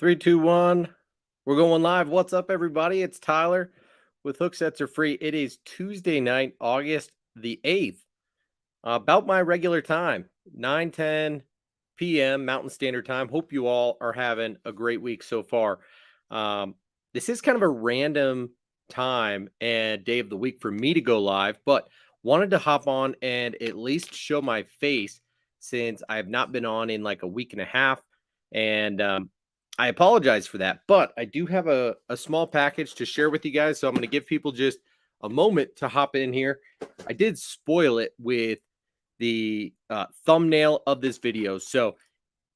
Three, two, one. We're going live. What's up, everybody? It's Tyler with Hook Sets Are Free. It is Tuesday night, August the 8th. About my regular time, 9:10 p.m. Mountain Standard Time. Hope you all are having a great week so far. This is kind of a random time and day of the week for me to go live, but wanted to hop on and at least show my face since I have not been on in like a week and a half. And I apologize for that, but I do have a small package to share with you guys. So I'm going to give people just a moment to hop in here. I did spoil it with the thumbnail of this video. So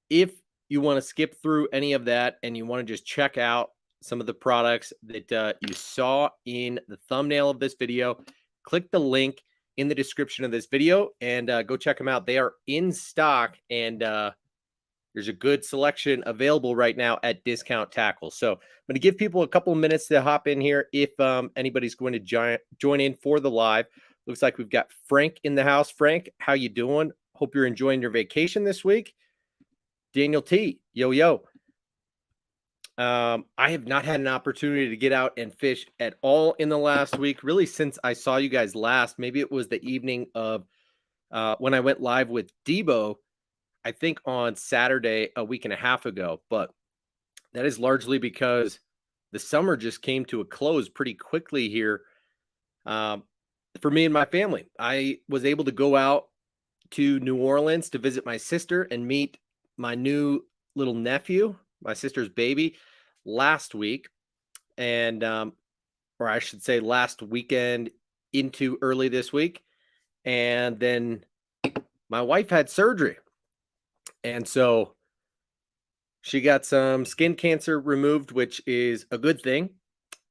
if you want to skip through any of that and you want to just check out some of the products that you saw in the thumbnail of this video, click the link in the description of this video and go check them out. They are in stock and there's a good selection available right now at Discount Tackle. So I'm going to give people a couple of minutes to hop in here if anybody's going to join in for the live. Looks like we've got Frank in the house. Frank, how you doing? Hope you're enjoying your vacation this week. Daniel T, yo. I have not had an opportunity to get out and fish at all in the last week, really since I saw you guys last. Maybe it was the evening of when I went live with Debo, I think on Saturday a week and a half ago, but that is largely because the summer just came to a close pretty quickly here for me and my family. I was able to go out to New Orleans to visit my sister and meet my new little nephew, my sister's baby, last week. And, or I should say last weekend into early this week. And then my wife had surgery. And so she got some skin cancer removed, which is a good thing.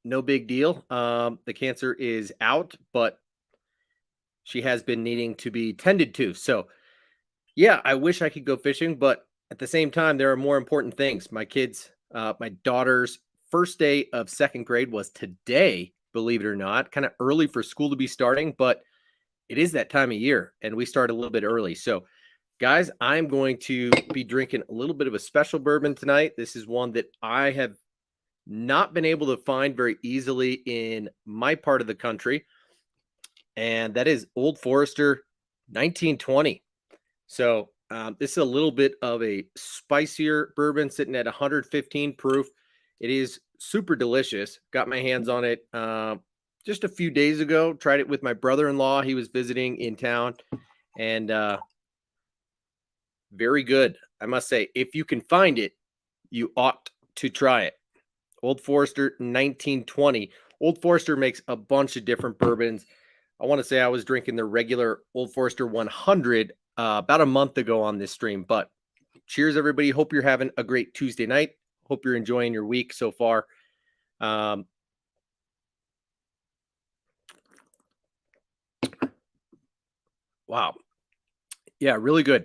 No big deal. The cancer is out, but she has been needing to be tended to. So, yeah, I wish I could go fishing, but at the same time, there are more important things. My kids, my daughter's first day of second grade was today, believe it or not, kind of early for school to be starting, but it is that time of year, and we start a little bit early. So, guys, I'm going to be drinking a little bit of a special bourbon tonight. This is one that I have not been able to find very easily in my part of the country, and that is Old Forester 1920. So this is a little bit of a spicier bourbon sitting at 115 proof. It is super delicious. Got my hands on it just a few days ago. Tried it with my brother-in-law. He was visiting in town, and very good. I must say, if you can find it, you ought to try it. Old Forester 1920. Old Forester makes a bunch of different bourbons. I want to say I was drinking the regular Old Forester 100 about a month ago on this stream. But cheers, everybody. Hope you're having a great Tuesday night. Hope you're enjoying your week so far. Wow. Yeah, really good.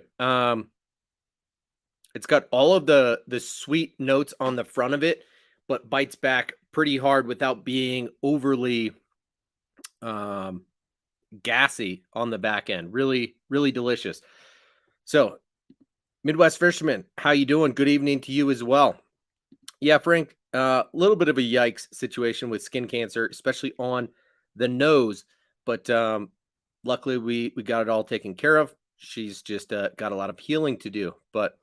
It's got all of the sweet notes on the front of it, but bites back pretty hard without being overly gassy on the back end. Really, really delicious. So, Midwest Fisherman, how you doing? Good evening to you as well. Yeah, Frank, a little bit of a yikes situation with skin cancer, especially on the nose, but luckily we got it all taken care of. She's just got a lot of healing to do, but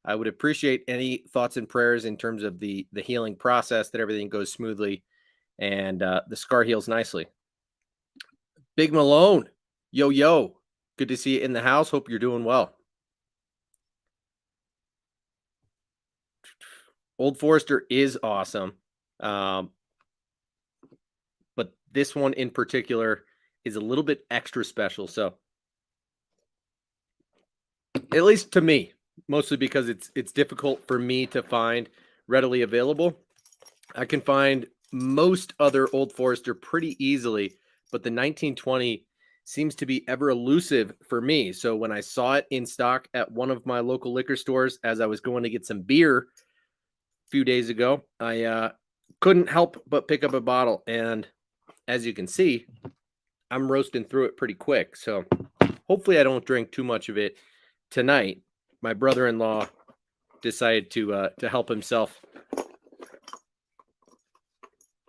I would appreciate any thoughts and prayers in terms of the healing process, that everything goes smoothly and the scar heals nicely. Big Malone, yo. Good to see you in the house. Hope you're doing well. Old Forester is awesome. But this one in particular is a little bit extra special. So at least to me, mostly because it's difficult for me to find readily available. I can find most other Old Forester pretty easily, but the 1920 seems to be ever elusive for me. So when I saw it in stock at one of my local liquor stores as I was going to get some beer a few days ago, I couldn't help but pick up a bottle. And as you can see, I'm roasting through it pretty quick. So hopefully I don't drink too much of it tonight. My brother-in-law decided to help himself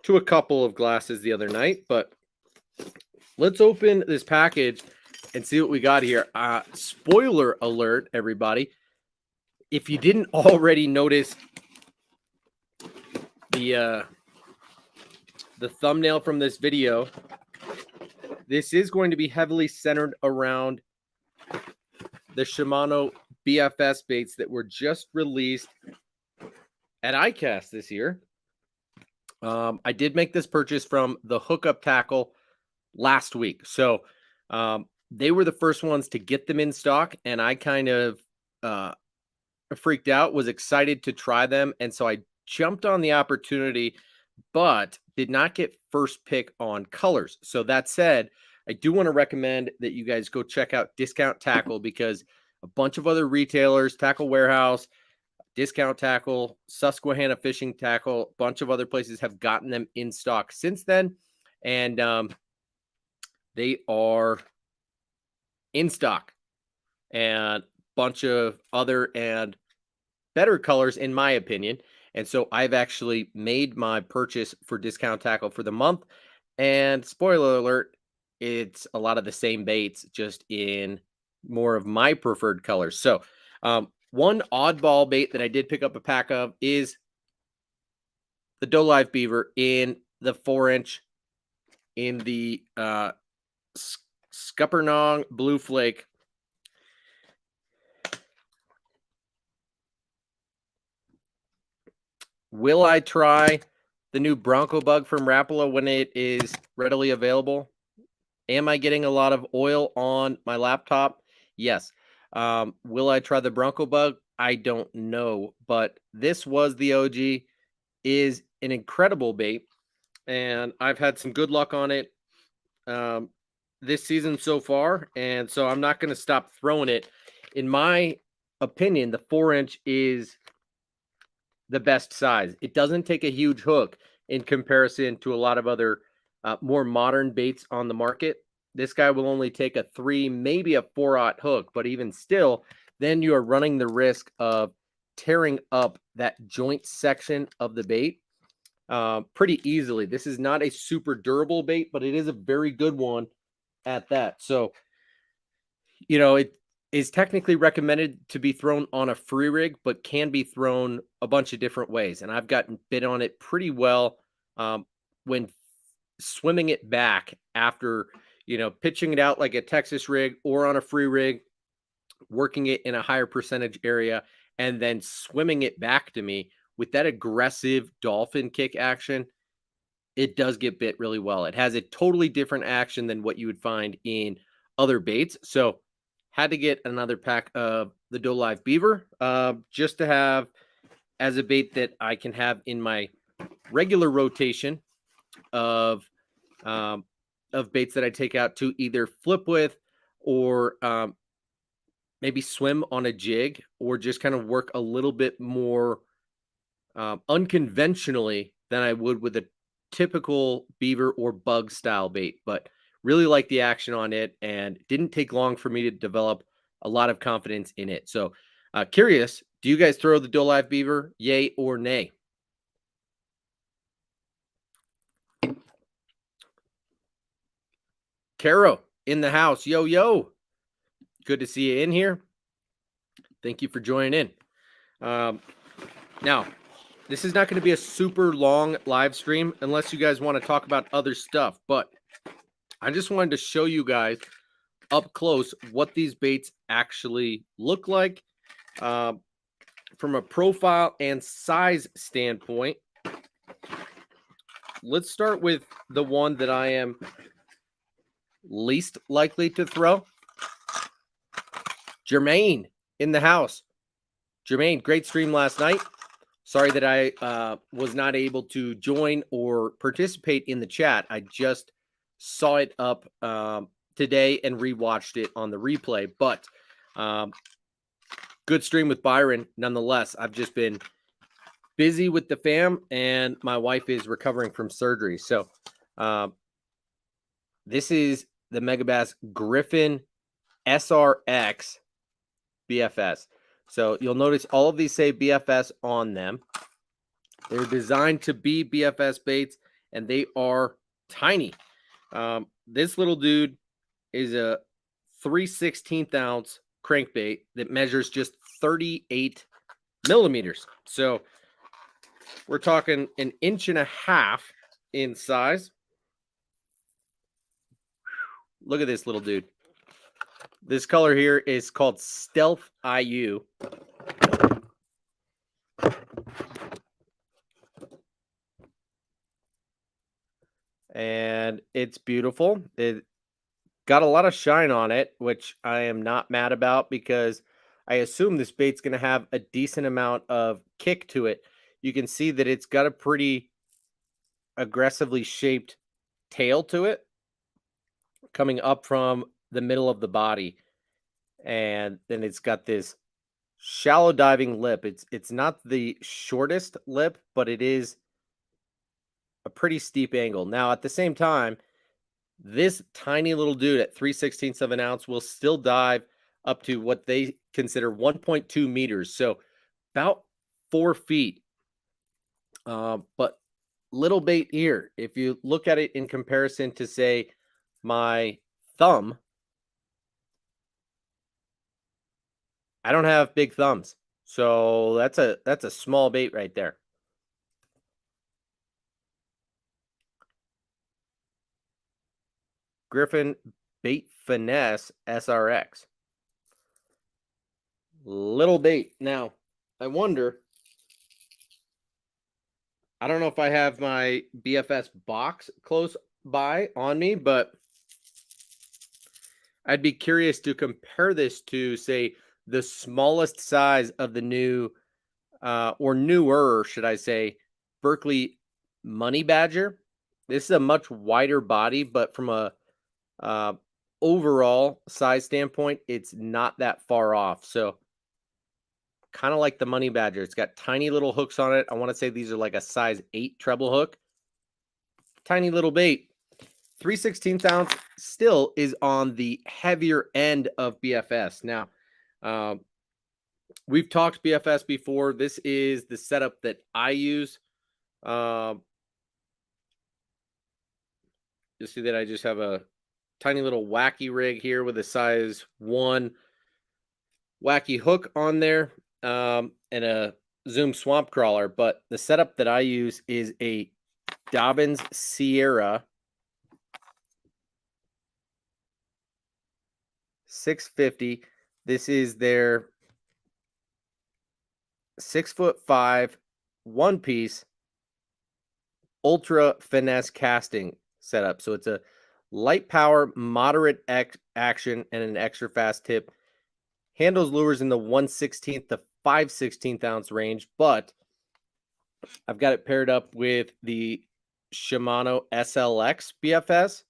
to a couple of glasses the other night, but let's open this package and see what we got here. Spoiler alert, everybody. If you didn't already notice the thumbnail from this video, this is going to be heavily centered around the Shimano BFS baits that were just released at iCAST this year. I did make this purchase from the Hookup Tackle last week. So they were the first ones to get them in stock, and I kind of freaked out, was excited to try them. And so I jumped on the opportunity, but did not get first pick on colors. So that said, I do want to recommend that you guys go check out Discount Tackle, because a bunch of other retailers, Tackle Warehouse, Discount Tackle, Susquehanna Fishing Tackle, a bunch of other places have gotten them in stock since then. And they are in stock, and a bunch of other and better colors, in my opinion. And so I've actually made my purchase for Discount Tackle for the month. And spoiler alert, it's a lot of the same baits, just in more of my preferred colors. So one oddball bait that I did pick up a pack of is the Doe Live Beaver in the 4-inch in the Scuppernong Blue Flake. Will I try the new Bronco Bug from Rapala when it is readily available? Am I getting a lot of oil on my laptop? Yes. Will I try the Bronco Bug? I don't know, but this was the OG, is an incredible bait, and I've had some good luck on it this season so far, and so I'm not going to stop throwing it. In my opinion, the 4-inch is the best size. It doesn't take a huge hook in comparison to a lot of other more modern baits on the market. This guy will only take a 3, maybe a 4/0 hook, but even still, then you are running the risk of tearing up that joint section of the bait pretty easily. This is not a super durable bait, but it is a very good one at that. So, you know, it is technically recommended to be thrown on a free rig, but can be thrown a bunch of different ways. And I've gotten bit on it pretty well when swimming it back after, you know, pitching it out like a Texas rig or on a free rig, working it in a higher percentage area, and then swimming it back to me with that aggressive dolphin kick action. It does get bit really well. It has a totally different action than what you would find in other baits. So had to get another pack of the Doe Live Beaver just to have as a bait that I can have in my regular rotation of baits that I take out to either flip with, or maybe swim on a jig, or just kind of work a little bit more unconventionally than I would with a typical beaver or bug style bait. But really like the action on it, and didn't take long for me to develop a lot of confidence in it. So curious, do you guys throw the Doe Live Beaver, yay or nay? Caro in the house. Yo, yo. Good to see you in here. Thank you for joining in. Now, this is not going to be a super long live stream unless you guys want to talk about other stuff, but I just wanted to show you guys up close what these baits actually look like from a profile and size standpoint. Let's start with the one that I am least likely to throw. Jermaine in the house. Jermaine, great stream last night. Sorry that I was not able to join or participate in the chat. I just saw it up today and rewatched it on the replay. But good stream with Byron nonetheless. I've just been busy with the fam, and my wife is recovering from surgery. So this is the Megabass Griffin SRX BFS. So you'll notice all of these say BFS on them. They're designed to be BFS baits, and they are tiny. This little dude is a 3/16 ounce crankbait that measures just 38 millimeters. So we're talking an inch and a half in size. Look at this little dude. This color here is called Stealth IU. And it's beautiful. It got a lot of shine on it, which I am not mad about because I assume this bait's going to have a decent amount of kick to it. You can see that it's got a pretty aggressively shaped tail to it coming up from the middle of the body. And then it's got this shallow diving lip. It's not the shortest lip, but it is a pretty steep angle. Now, at the same time, this tiny little dude at 3/16 of an ounce will still dive up to what they consider 1.2 meters. So about 4 feet. But little bait here, if you look at it in comparison to, say, my thumb, I don't have big thumbs. So that's a small bait right there. Griffin Bait Finesse SRX. Little bait. Now, I wonder, I don't know if I have my BFS box close by on me, but I'd be curious to compare this to, say, the smallest size of the new, or newer, should I say, Berkeley Money Badger. This is a much wider body, but from a uh, overall size standpoint, it's not that far off. So, kind of like the Money Badger, it's got tiny little hooks on it. I want to say these are like a size 8 treble hook. Tiny little bait. 3/16 ounce still is on the heavier end of BFS. Now, um, we've talked BFS before. This is the setup that I use. Um, you'll see that I just have a tiny little wacky rig here with a size 1 wacky hook on there, and a Zoom swamp crawler. But the setup that I use is a Dobbins Sierra 650. This is their 6'5" one piece ultra finesse casting setup. So it's a light power, moderate action, and an extra fast tip. Handles lures in the 1/16 to 5/16 ounce range, but I've got it paired up with the Shimano SLX BFS.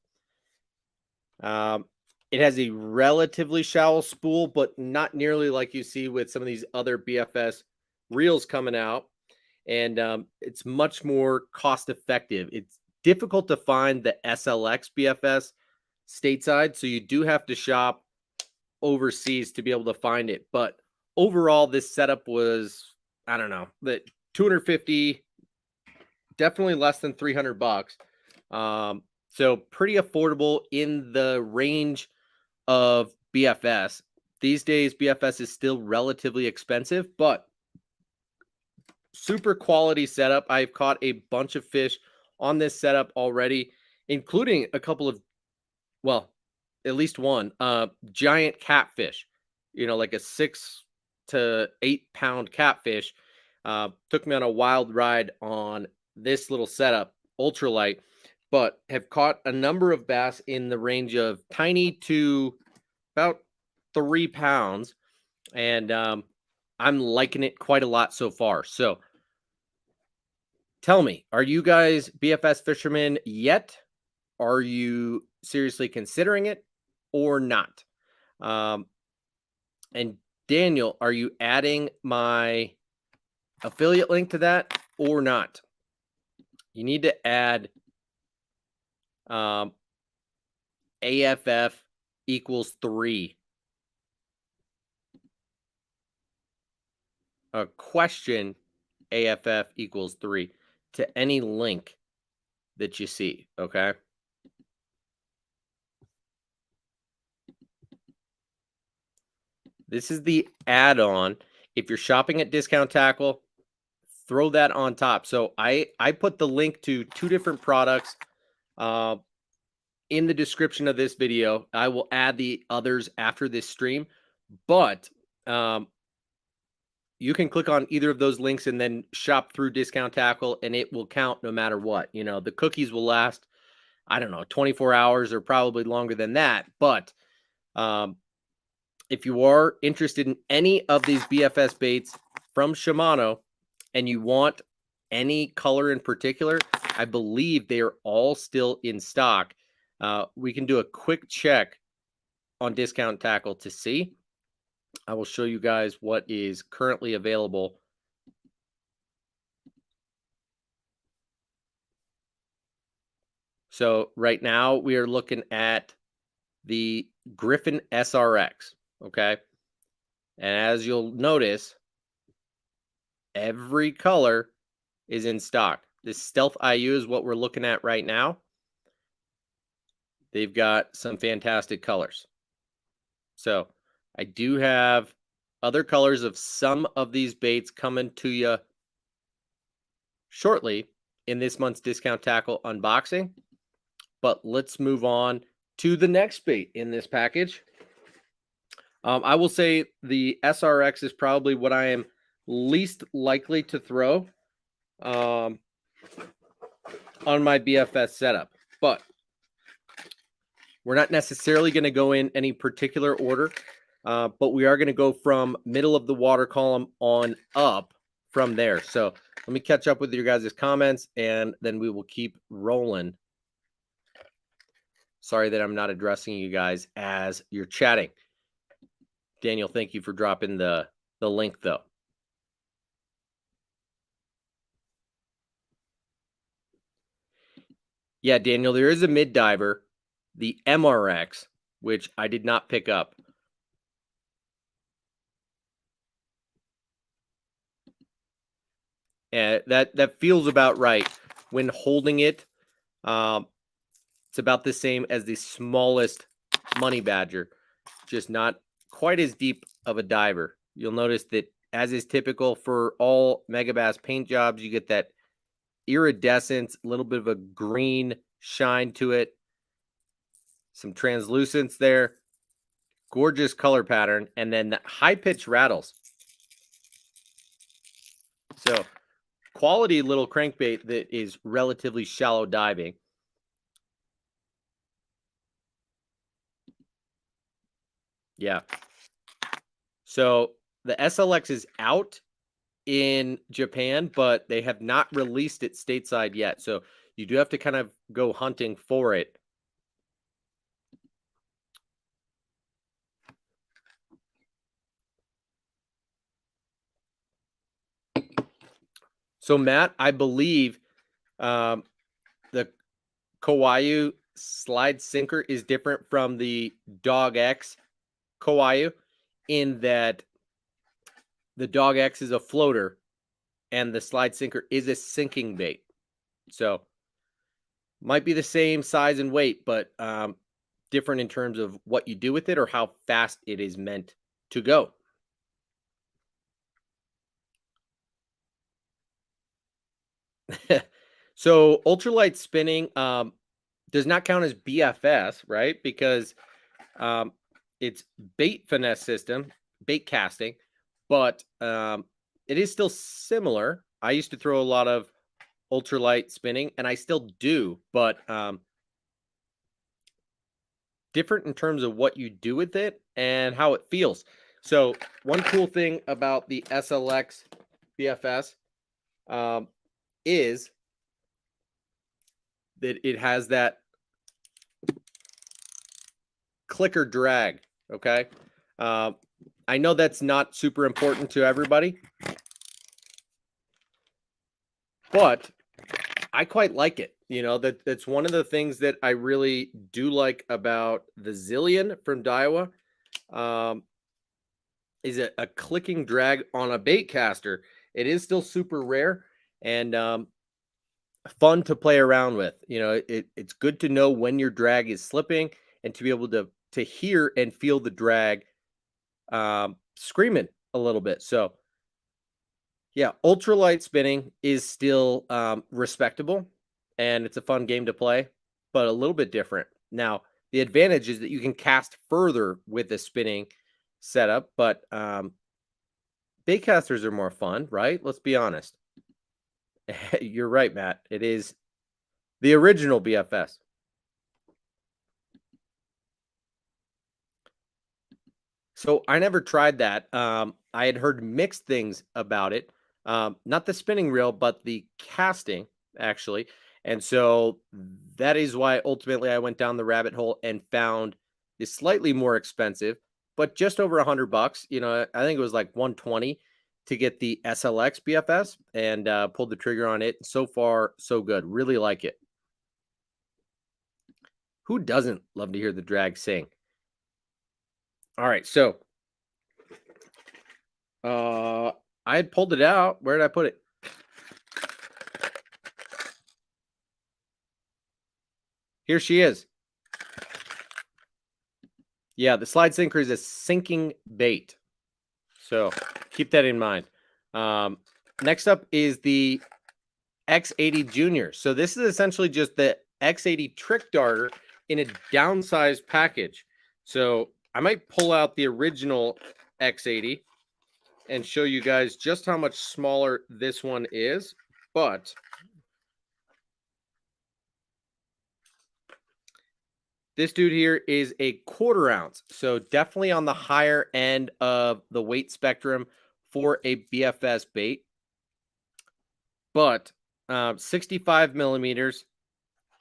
Um, it has a relatively shallow spool, but not nearly like you see with some of these other BFS reels coming out. And it's much more cost effective. It's difficult to find the SLX BFS stateside, so you do have to shop overseas to be able to find it. But overall, this setup was, I don't know, that 250, definitely less than $300. So pretty affordable in the range of BFS. These days, BFS is still relatively expensive, but super quality setup. I've caught a bunch of fish on this setup already, including a couple of, well, at least one giant catfish, like a 6 to 8 pound catfish. Took me on a wild ride on this little setup, ultralight, but have caught a number of bass in the range of tiny to about 3 pounds. And I'm liking it quite a lot so far. So tell me, are you guys BFS fishermen yet? Are you seriously considering it or not? Um, and Daniel, are you adding my affiliate link to that or not? You need to add AFF equals 3. A question AFF equals 3 to any link that you see, okay? This is the add-on. If you're shopping at Discount Tackle, throw that on top. So I put the link to 2 different products uh, in the description of this video. I will add the others after this stream, but um, you can click on either of those links and then shop through Discount Tackle, and it will count no matter what. You know, the cookies will last, I don't know, 24 hours or probably longer than that. But um, if you are interested in any of these BFS baits from Shimano and you want any color in particular, I believe they are all still in stock. We can do a quick check on Discount Tackle to see. I will show you guys what is currently available. So right now we are looking at the Griffin SRX, okay? And as you'll notice, every color is in stock. This Stealth IU is what we're looking at right now. They've got some fantastic colors. So I do have other colors of some of these baits coming to you shortly in this month's Discount Tackle unboxing. But let's move on to the next bait in this package. I will say the SRX is probably what I am least likely to throw on my BFS setup. But we're not necessarily going to go in any particular order, but we are going to go from middle of the water column on up from there. So let me catch up with your guys' comments, and then we will keep rolling. Sorry that I'm not addressing you guys as you're chatting. Daniel, thank you for dropping the link, though. Yeah, Daniel, there is a mid diver, the MRX, which I did not pick up. And that feels about right. When holding it, it's about the same as the smallest money badger, just not quite as deep of a diver. You'll notice that, as is typical for all Megabass paint jobs, you get that iridescence, a little bit of a green shine to it, some translucence there, gorgeous color pattern, and then the high pitch rattles. So quality little crankbait that is relatively shallow diving. Yeah. So the SLX is out in Japan, but they have not released it stateside yet. So you do have to kind of go hunting for it. So Matt, I believe the Kawaii slide sinker is different from the Dog X Kawaii in that the Dog X is a floater and the slide sinker is a sinking bait. So might be the same size and weight, but different in terms of what you do with it or how fast it is meant to go. So ultralight spinning does not count as BFS, right? Because it's bait finesse system, bait casting, but it is still similar. I used to throw a lot of ultralight spinning, and I still do, but different in terms of what you do with it and how it feels. So one cool thing about the SLX BFS is that it has that clicker drag. Okay. I know that's not super important to everybody, but I quite like it. You know, that's one of the things that I really do like about the Zillion from Daiwa. Is a clicking drag on a bait caster. It is still super rare, and fun to play around with. You know, it's good to know when your drag is slipping and to be able to hear and feel the drag screaming a little bit. So yeah, ultralight spinning is still respectable, and it's a fun game to play, but a little bit different. Now, the advantage is that you can cast further with the spinning setup, but bait casters are more fun, right? Let's be honest. You're right, Matt. It is the original BFS. So I never tried that. I had heard mixed things about it. Not the spinning reel, but the casting, actually. And so that is why ultimately I went down the rabbit hole and found the slightly more expensive, but just over $100. You know, I think it was like 120 to get the SLX BFS, and pulled the trigger on it. So far, so good. Really like it. Who doesn't love to hear the drag sing? All right, so Uh, I had pulled it out. Where did I put it? Here she is. Yeah, the slide sinker is a sinking bait. So keep that in mind. Um, Next up is the X80 Junior. So this is essentially just the X80 trick darter in a downsized package. So I might pull out the original X80 and show you guys just how much smaller this one is. But this dude here is a 1/4 ounce, so definitely on the higher end of the weight spectrum for a BFS bait, but 65 millimeters,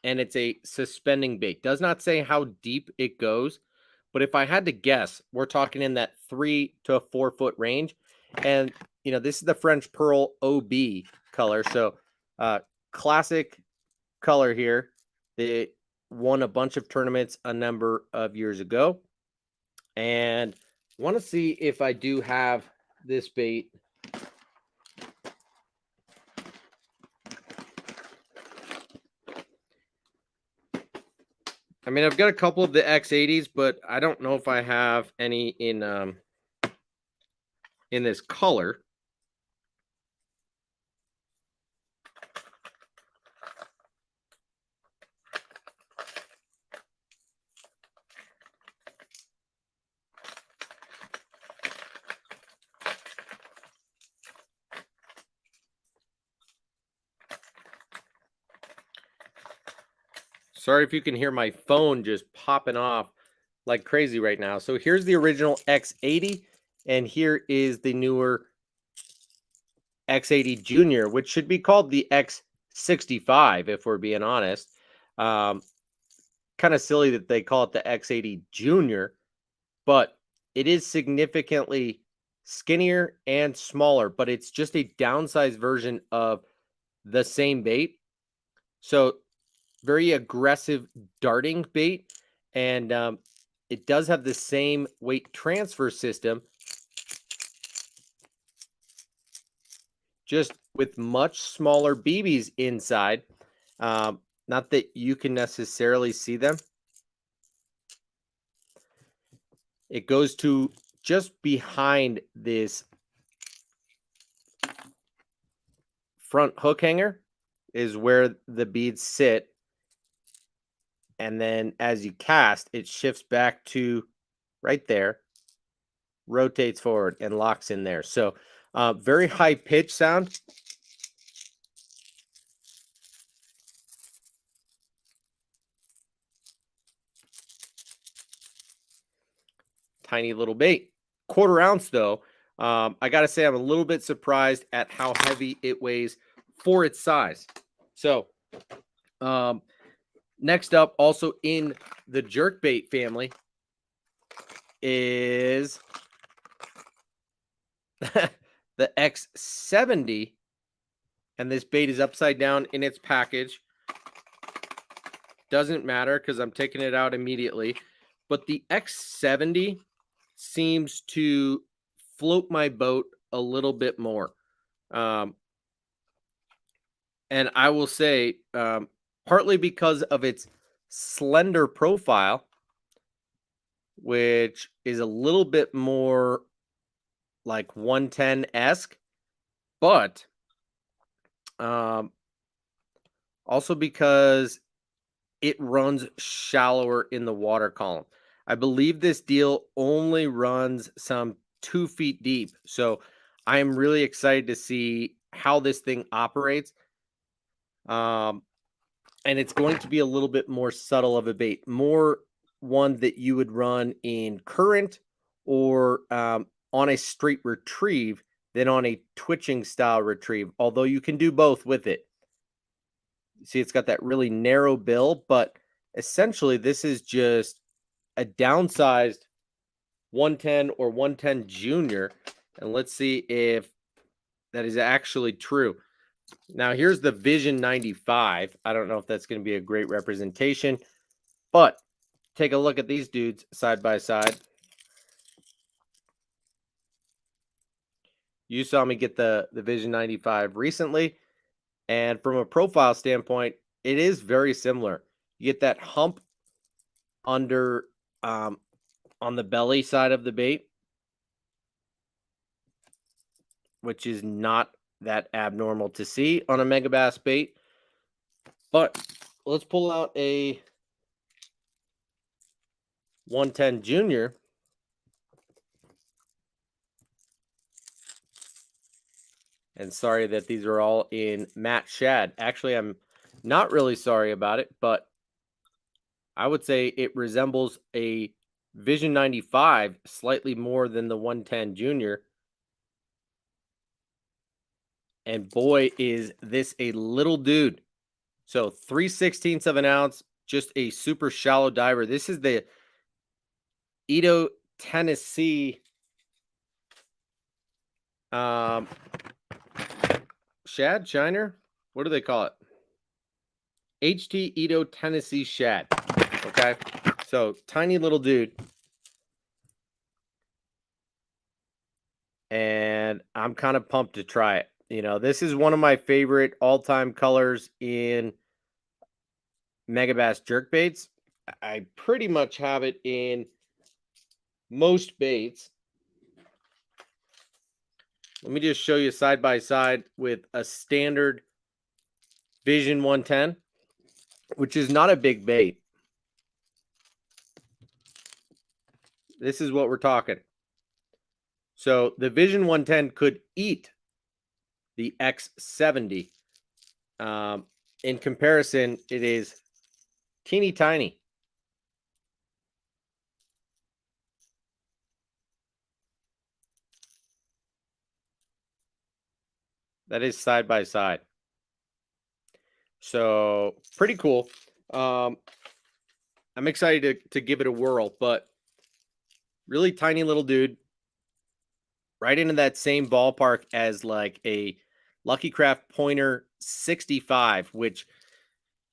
and it's a suspending bait. Does not say how deep it goes, but if I had to guess, we're talking in that 3 to 4 foot range. And you know, this is the French Pearl OB color, so classic color here. They won a bunch of tournaments a number of years ago, and want to see if I do have this bait. I mean, I've got a couple of the X80s, but I don't know if I have any in this color. Sorry if you can hear my phone just popping off like crazy right now. So here's the original X80, and here is the newer X80 Junior, which should be called the X65 if we're being honest. Um, Kind of silly that they call it the X80 Junior, but it is significantly skinnier and smaller, but it's just a downsized version of the same bait. So very aggressive darting bait, and it does have the same weight transfer system, just with much smaller BBs inside. Not that you can necessarily see them. It goes to just behind this front hook hanger is where the beads sit. And then as you cast, it shifts back to right there, rotates forward, and locks in there. So very high pitch sound. Tiny little bait. 1/4 ounce though. I got to say, I'm a little bit surprised at how heavy it weighs for its size. So next up, also in the jerkbait family, is the X70, and this bait is upside down in its package. Doesn't matter because I'm taking it out immediately. But the X70 seems to float my boat a little bit more. And I will say, partly because of its slender profile, which is a little bit more like 110-esque, but um, also because it runs shallower in the water column. I believe this deal only runs some 2 feet deep. So I am really excited to see how this thing operates. Um, and it's going to be a little bit more subtle of a bait, more one that you would run in current or on a straight retrieve than on a twitching style retrieve, although you can do both with it. See, it's got that really narrow bill, but essentially this is just a downsized 110 or 110 junior. And let's see if that is actually true. Now, here's the Vision 95. I don't know if that's going to be a great representation, but take a look at these dudes side by side. You saw me get the Vision 95 recently, and from a profile standpoint, it is very similar. You get that hump under on the belly side of the bait, which is not that abnormal to see on a Megabass bait. But let's pull out a 110 junior. And sorry that these are all in matte shad. Actually, I'm not really sorry about it, but I would say it resembles a Vision 95 slightly more than the 110 junior. And boy, is this a little dude. So 3/16 of an ounce, just a super shallow diver. This is the Edo, Tennessee um, shad shiner. What do they call it? HT Edo Tennessee shad. Okay, so tiny little dude, and I'm kind of pumped to try it. You know, this is one of my favorite all-time colors in Megabass jerk baits. I pretty much have it in most baits. Let me just show you side by side with a standard Vision 110, which is not a big bait. This is what we're talking. So the Vision 110 could eat the X70. In comparison, it is teeny tiny. That is side by side. So pretty cool. I'm excited to give it a whirl, but really tiny little dude. Right into that same ballpark as like a Lucky Craft Pointer 65, which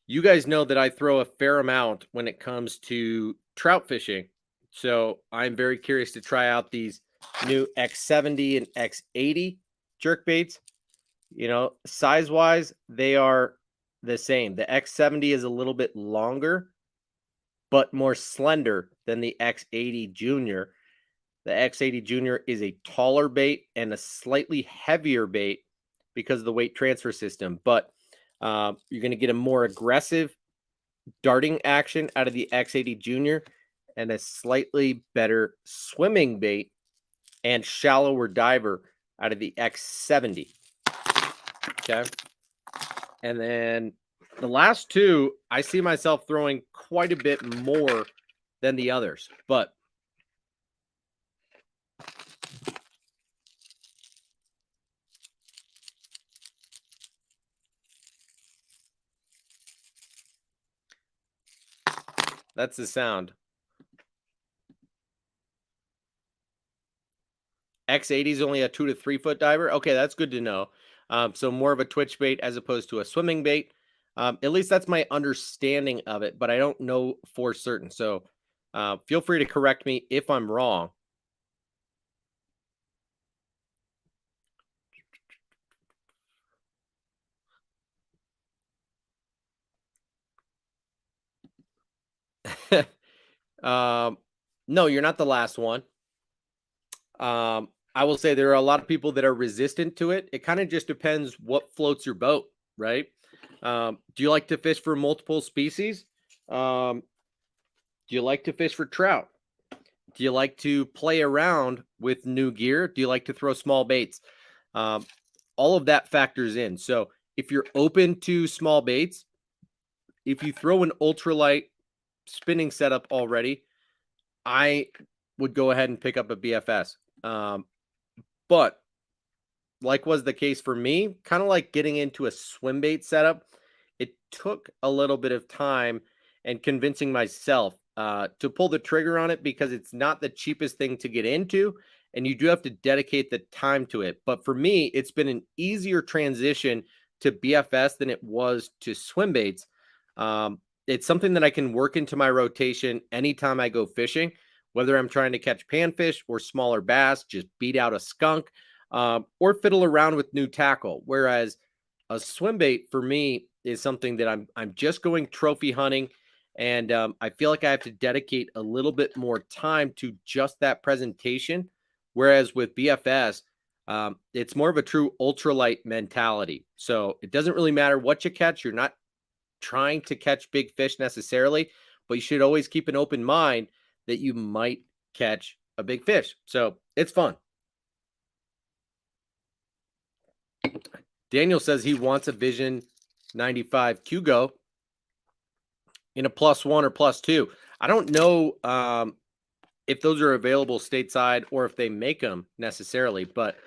you guys know that I throw a fair amount when it comes to trout fishing. So I'm very curious to try out these new X70 and X80 jerk baits. You know, size wise, they are the same. The X70 is a little bit longer, but more slender than the X80 Junior. The X80 Junior is a taller bait and a slightly heavier bait because of the weight transfer system, but you're going to get a more aggressive darting action out of the X80 Junior and a slightly better swimming bait and shallower diver out of the X70. Okay. And then the last two, I see myself throwing quite a bit more than the others, but that's the sound. X80 is only a 2 to 3 foot diver. Okay, that's good to know. So more of a twitch bait as opposed to a swimming bait. At least that's my understanding of it, but I don't know for certain. So feel free to correct me if I'm wrong. No, you're not the last one. I will say there are a lot of people that are resistant to it. It kind of just depends what floats your boat, right? Do you like to fish for multiple species? Um, do you like to fish for trout? Do you like to play around with new gear? Do you like to throw small baits? Um, all of that factors in. So if you're open to small baits, if you throw an ultralight spinning setup already, I would go ahead and pick up a BFS. But like was the case for me, kind of like getting into a swim bait setup, it took a little bit of time and convincing myself to pull the trigger on it because it's not the cheapest thing to get into, and you do have to dedicate the time to it. But for me, it's been an easier transition to BFS than it was to swim baits. It's something that I can work into my rotation anytime I go fishing, whether I'm trying to catch panfish or smaller bass, just beat out a skunk, or fiddle around with new tackle. Whereas a swim bait for me is something that I'm just going trophy hunting, and I feel like I have to dedicate a little bit more time to just that presentation. Whereas with BFS, it's more of a true ultralight mentality. So it doesn't really matter what you catch. You're not trying to catch big fish necessarily, but you should always keep an open mind that you might catch a big fish. So it's fun. Daniel says he wants a Vision 95 Hugo in a +1 or +2. I don't know if those are available stateside or if they make them necessarily, but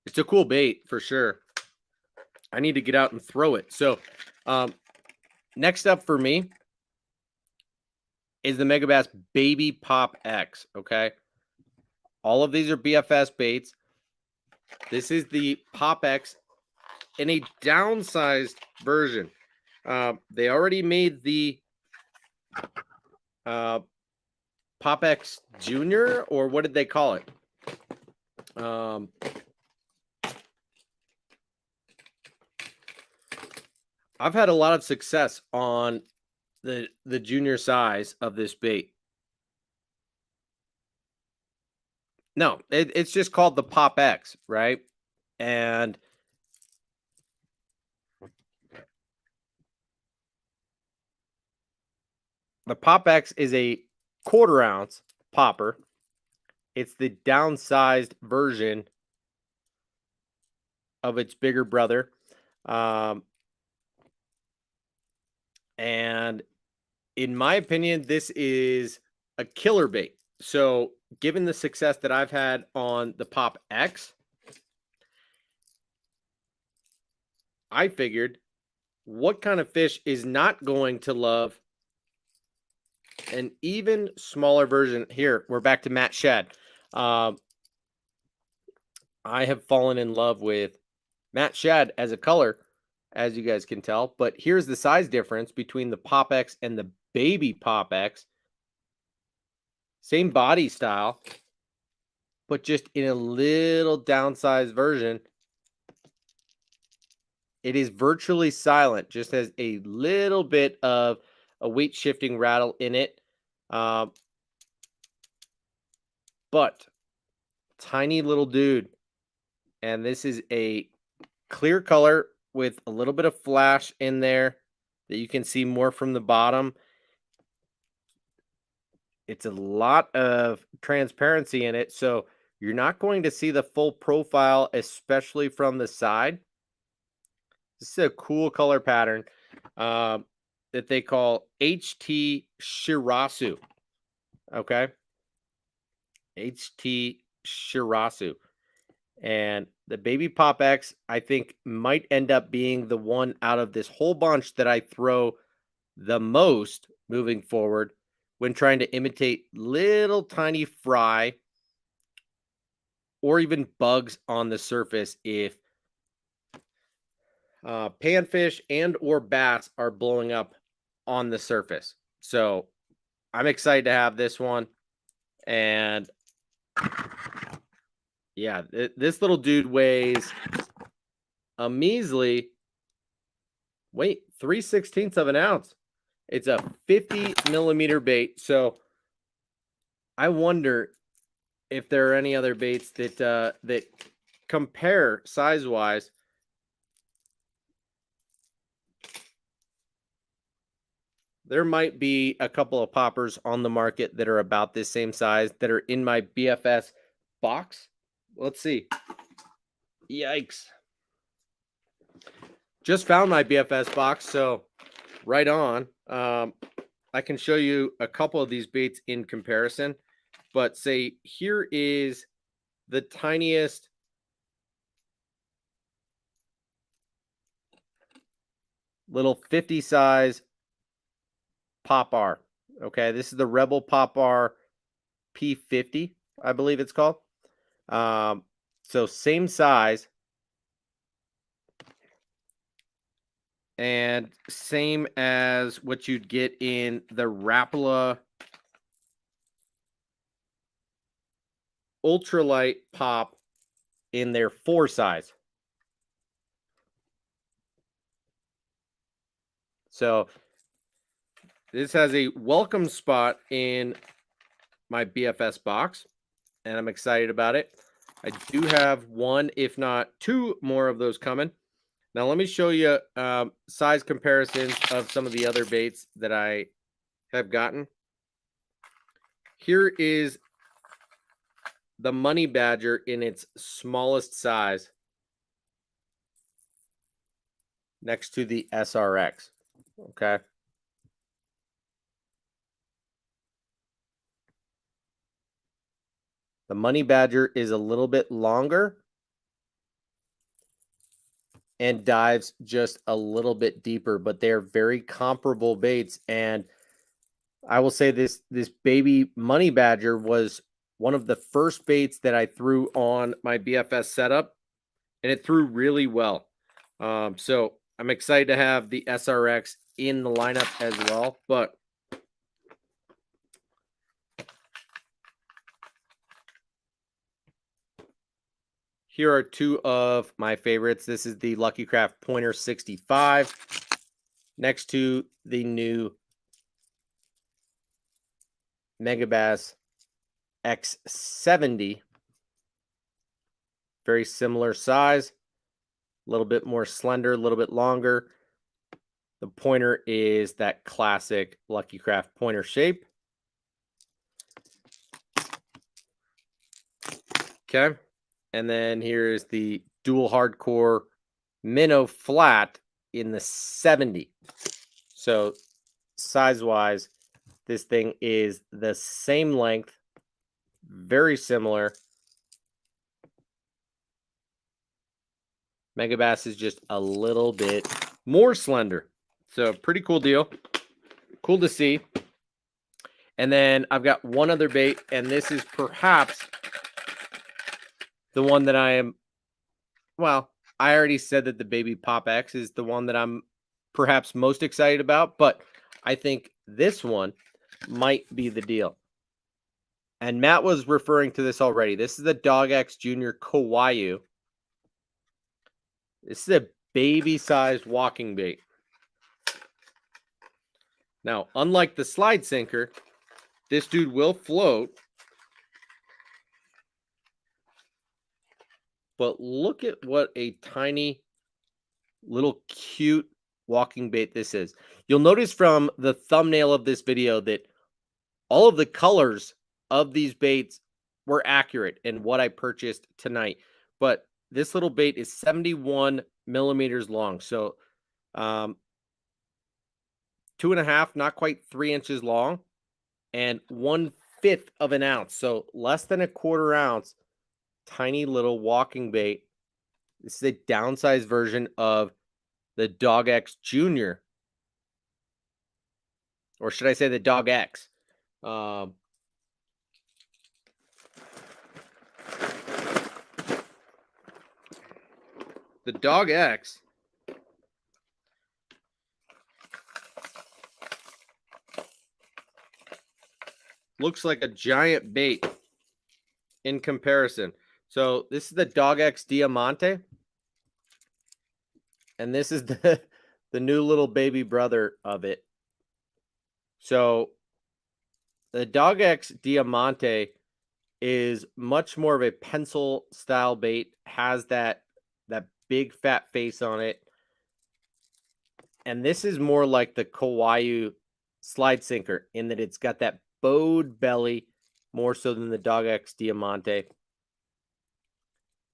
it's a cool bait for sure. I need to get out and throw it. So next up for me is the Megabass Baby Pop X, okay? All of these are BFS baits. This is the Pop X in a downsized version. They already made the Pop X Junior, or what did they call it? I've had a lot of success on the junior size of this bait. No, it's just called the Pop X, right? And the Pop X is a 1/4 ounce popper. It's the downsized version of its bigger brother. And in my opinion, this is a killer bait. So, given the success that I've had on the Pop X, I figured what kind of fish is not going to love an even smaller version? Here, we're back to Matt Shad. I have fallen in love with Matt Shad as a color, as you guys can tell. But here's the size difference between the Pop X and the Baby Pop X. Same body style, but just in a little downsized version. It is virtually silent, just has a little bit of a weight shifting rattle in it. But tiny little dude. And this is a clear color with a little bit of flash in there that you can see more from the bottom. It's a lot of transparency in it, so you're not going to see the full profile, especially from the side. This is a cool color pattern that they call HT Shirasu. Okay. HT Shirasu. And the Baby Pop X, I think, might end up being the one out of this whole bunch that I throw the most moving forward when trying to imitate little tiny fry or even bugs on the surface if panfish and or bass are blowing up on the surface. So I'm excited to have this one. And yeah, this little dude weighs a measly, 3/16 of an ounce. It's a 50 millimeter bait. So I wonder if there are any other baits that that compare size wise. There might be a couple of poppers on the market that are about this same size that are in my BFS box. Let's see. Yikes. Just found my BFS box, so right on. I can show you a couple of these baits in comparison, but say here is the tiniest little 50 size Pop R. Okay, this is the Rebel Pop R P50, I believe it's called. So same size and same as what you'd get in the Rapala Ultralight Pop in their 4 size. So this has a welcome spot in my BFS box, and I'm excited about it. I do have one, if not two more of those coming. Now, let me show you size comparisons of some of the other baits that I have gotten. Here is the Money Badger in its smallest size next to the SRX. Okay. The Money Badger is a little bit longer and dives just a little bit deeper, but they are very comparable baits. And I will say this baby Money Badger was one of the first baits that I threw on my BFS setup, and it threw really well. So I'm excited to have the SRX in the lineup as well. But here are two of my favorites. This is the Lucky Craft Pointer 65 next to the new Megabass X70. Very similar size, a little bit more slender, a little bit longer. The pointer is that classic Lucky Craft pointer shape. Okay. And then here is the dual hardcore minnow flat in the 70. So size-wise, this thing is the same length, very similar. Megabass is just a little bit more slender. So pretty cool deal. Cool to see. And then I've got one other bait, and this is perhaps the one that I am, well, I already said that the Baby Pop X is the one that I'm perhaps most excited about, but I think this one might be the deal. And Matt was referring to this already. This is the Dog X Junior Kawaii. This is a baby-sized walking bait. Now, unlike the slide sinker, this dude will float. But look at what a tiny little cute walking bait this is. You'll notice from the thumbnail of this video that all of the colors of these baits were accurate in what I purchased tonight. But this little bait is 71 millimeters long. So 2.5, not quite 3 inches long, and 1/5 of an ounce. So less than a quarter ounce, tiny little walking bait. This is a downsized version of the Dog X Junior. Or should I say the Dog X? The Dog X looks like a giant bait in comparison. So this is the Dog X Diamante. And this is the new little baby brother of it. So the DogX Diamante is much more of a pencil style bait, has that big fat face on it. And this is more like the Kauai slide sinker in that it's got that bowed belly more so than the DogX Diamante.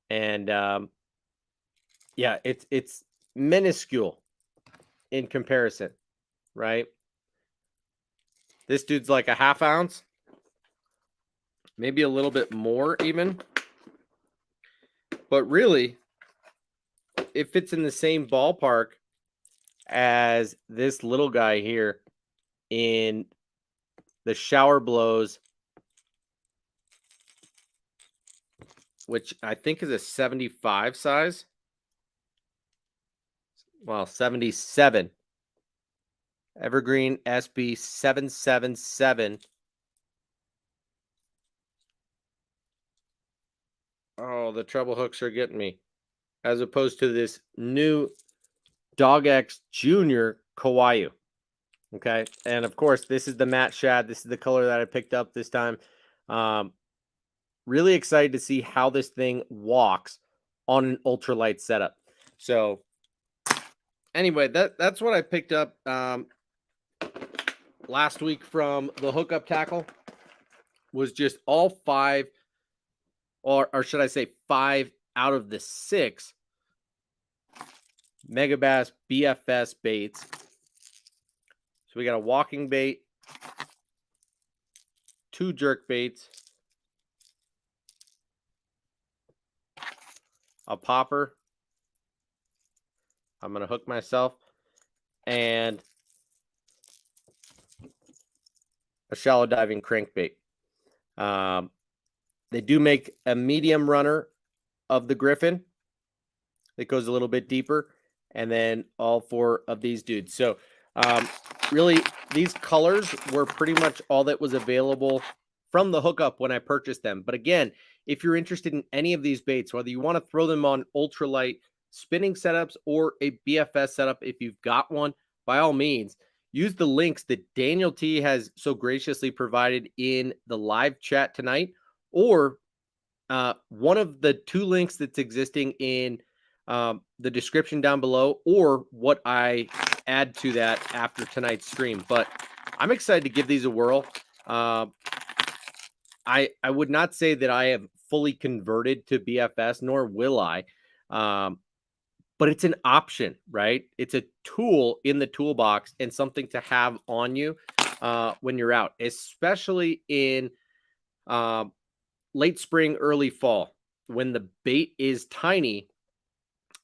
And yeah, it's minuscule in comparison, right? This dude's like a half ounce, maybe a little bit more even. But really, it fits in the same ballpark as this little guy here in the Shower Blows, which I think is a 75 size. Well, 77. Evergreen SB 777. Oh, the treble hooks are getting me. As opposed to this new DogX Junior Kauai. Okay. And of course, this is the matte shad. This is the color that I picked up this time. Really excited to see how this thing walks on an ultralight setup. So anyway, that's what I picked up last week from the hookup tackle. Was just all five, or should I say 5 out of the 6 Megabass BFS baits. So we got a walking bait, 2 jerk baits, a popper. I'm going to hook myself, and a shallow diving crankbait. They do make a medium runner of the Griffin that goes a little bit deeper, and then all 4 of these dudes. So really, these colors were pretty much all that was available from the hookup when I purchased them. But again, if you're interested in any of these baits, whether you want to throw them on ultralight spinning setups or a BFS setup, if you've got one, by all means, use the links that Daniel T has so graciously provided in the live chat tonight, or one of the 2 links that's existing in the description down below, or what I add to that after tonight's stream. But I'm excited to give these a whirl. I would not say that I have fully converted to BFS, nor will I. But it's an option, right? It's a tool in the toolbox and something to have on you when you're out, especially in late spring, early fall, when the bait is tiny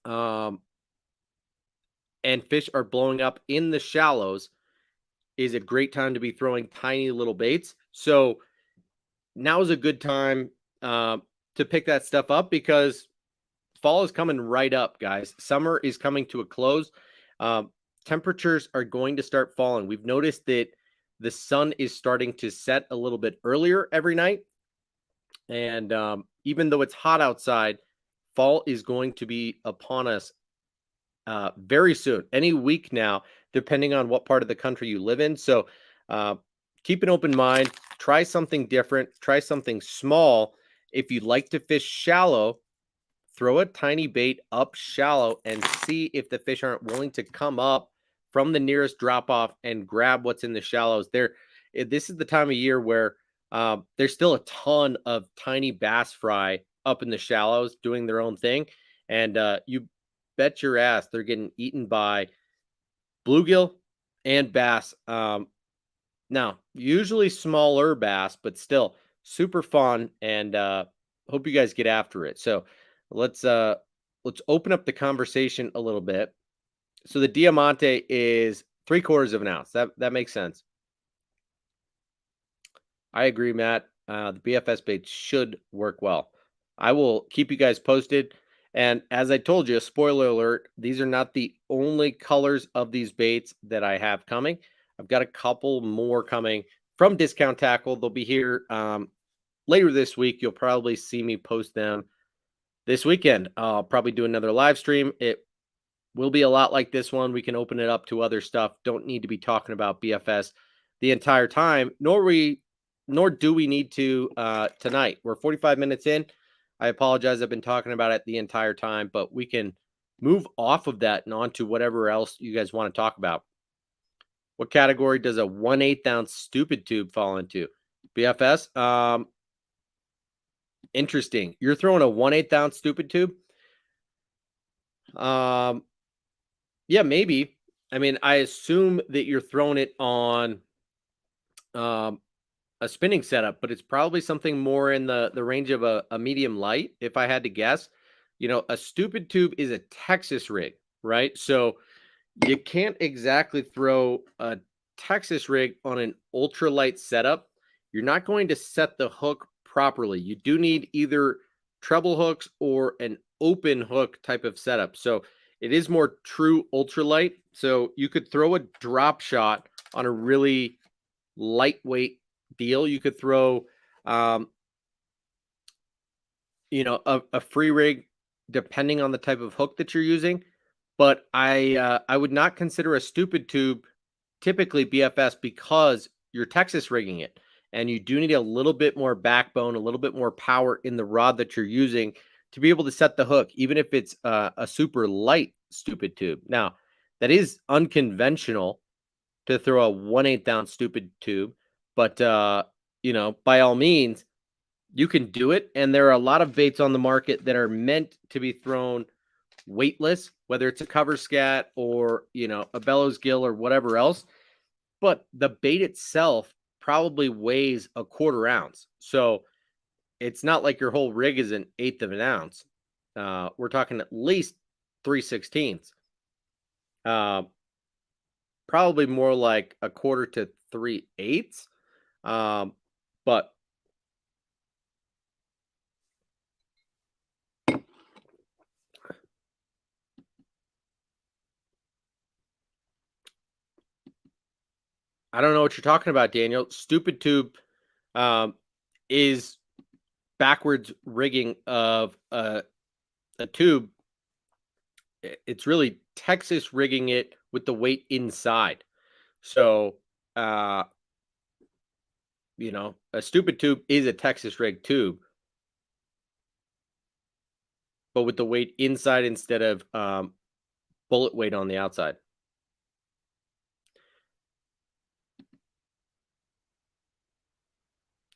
and fish are blowing up in the shallows. Is a great time to be throwing tiny little baits. So now is a good time to pick that stuff up, because fall is coming right up, guys. Summer is coming to a close. Temperatures are going to start falling. We've noticed that the sun is starting to set a little bit earlier every night. And even though it's hot outside, fall is going to be upon us very soon, any week now, depending on what part of the country you live in. So keep an open mind, try something different, try something small. If you like to fish shallow, throw a tiny bait up shallow and see if the fish aren't willing to come up from the nearest drop off and grab what's in the shallows. This is the time of year where there's still a ton of tiny bass fry up in the shallows doing their own thing. And you bet your ass they're getting eaten by bluegill and bass. Now, usually smaller bass, but still super fun, and hope you guys get after it. So let's open up the conversation a little bit. So the Diamante is 3/4 of an ounce. That makes sense. I agree, Matt. The BFS bait should work well. I will keep you guys posted. And as I told you, spoiler alert, these are not the only colors of these baits that I have coming. I've got a couple more coming from Discount Tackle. They'll be here later this week. You'll probably see me post them this weekend. I'll probably do another live stream. It will be a lot like this one. We can open it up to other stuff. Don't need to be talking about BFS the entire time, nor do we need to tonight. We're 45 minutes in. I apologize. I've been talking about it the entire time, but we can move off of that and on to whatever else you guys want to talk about. What category does a 1/8 ounce stupid tube fall into? BFS. Interesting. You're throwing a 1/8 ounce stupid tube? Yeah, maybe. I mean, I assume that you're throwing it on a spinning setup, but it's probably something more in the range of a medium light, if I had to guess. A stupid tube is a Texas rig, right? So you can't exactly throw a Texas rig on an ultralight setup. You're not going to set the hook properly. You do need either treble hooks or an open hook type of setup. So it is more true ultralight. So you could throw a drop shot on a really lightweight deal. You could throw, a free rig depending on the type of hook that you're using. But I would not consider a stupid tube typically BFS because you're Texas rigging it, and you do need a little bit more backbone, a little bit more power in the rod that you're using to be able to set the hook, even if it's a super light stupid tube. Now, that is unconventional to throw a 1/8 ounce stupid tube, but by all means, you can do it. And there are a lot of baits on the market that are meant to be thrown weightless, whether it's a cover scat or a bellows gill or whatever else. But the bait itself probably weighs a 1/4 ounce, so it's not like your whole rig is an 1/8 of an ounce. We're talking at least 3/16. Uh, Probably more like a 1/4 to 3/8. But I don't know what you're talking about, Daniel. Stupid tube is backwards rigging of a tube. It's really Texas rigging it with the weight inside. So, a stupid tube is a Texas rig tube, but with the weight inside instead of bullet weight on the outside.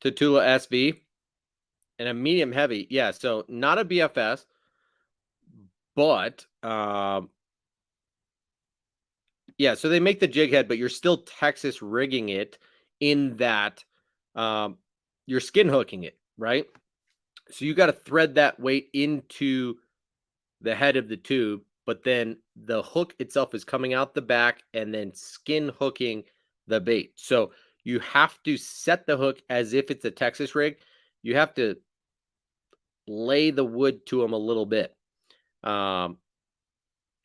Tatula SV and a medium heavy. Yeah, so not a BFS, but yeah, so they make the jig head, but you're still Texas rigging it in that you're skin hooking it, right? So you got to thread that weight into the head of the tube, but then the hook itself is coming out the back and then skin hooking the bait. So you have to set the hook as if it's a Texas rig. You have to lay the wood to them a little bit.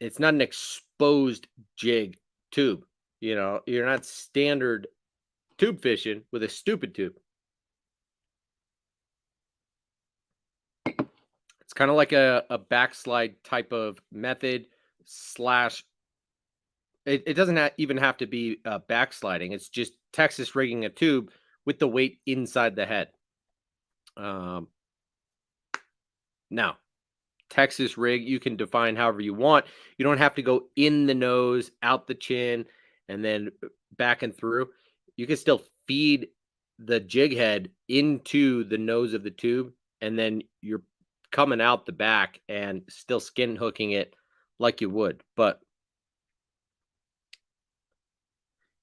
It's not an exposed jig tube. You're not standard tube fishing with a stupid tube. It's kind of like a backslide type of method slash. It doesn't even have to be backsliding. It's just Texas rigging a tube with the weight inside the head. Now, Texas rig, you can define however you want. You don't have to go in the nose, out the chin, and then back and through. You can still feed the jig head into the nose of the tube, and then you're coming out the back and still skin hooking it like you would. But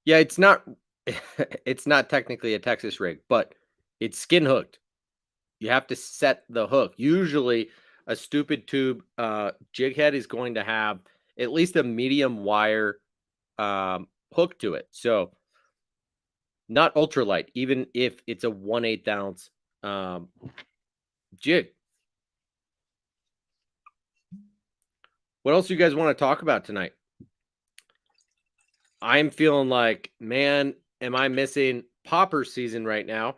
yeah, it's not it's not technically a Texas rig, but it's skin hooked. You have to set the hook. Usually a stupid tube jig head is going to have at least a medium wire hook to it. So not ultralight, even if it's a 1/8 ounce jig. What else do you guys want to talk about tonight? I'm feeling like, man, am I missing popper season right now?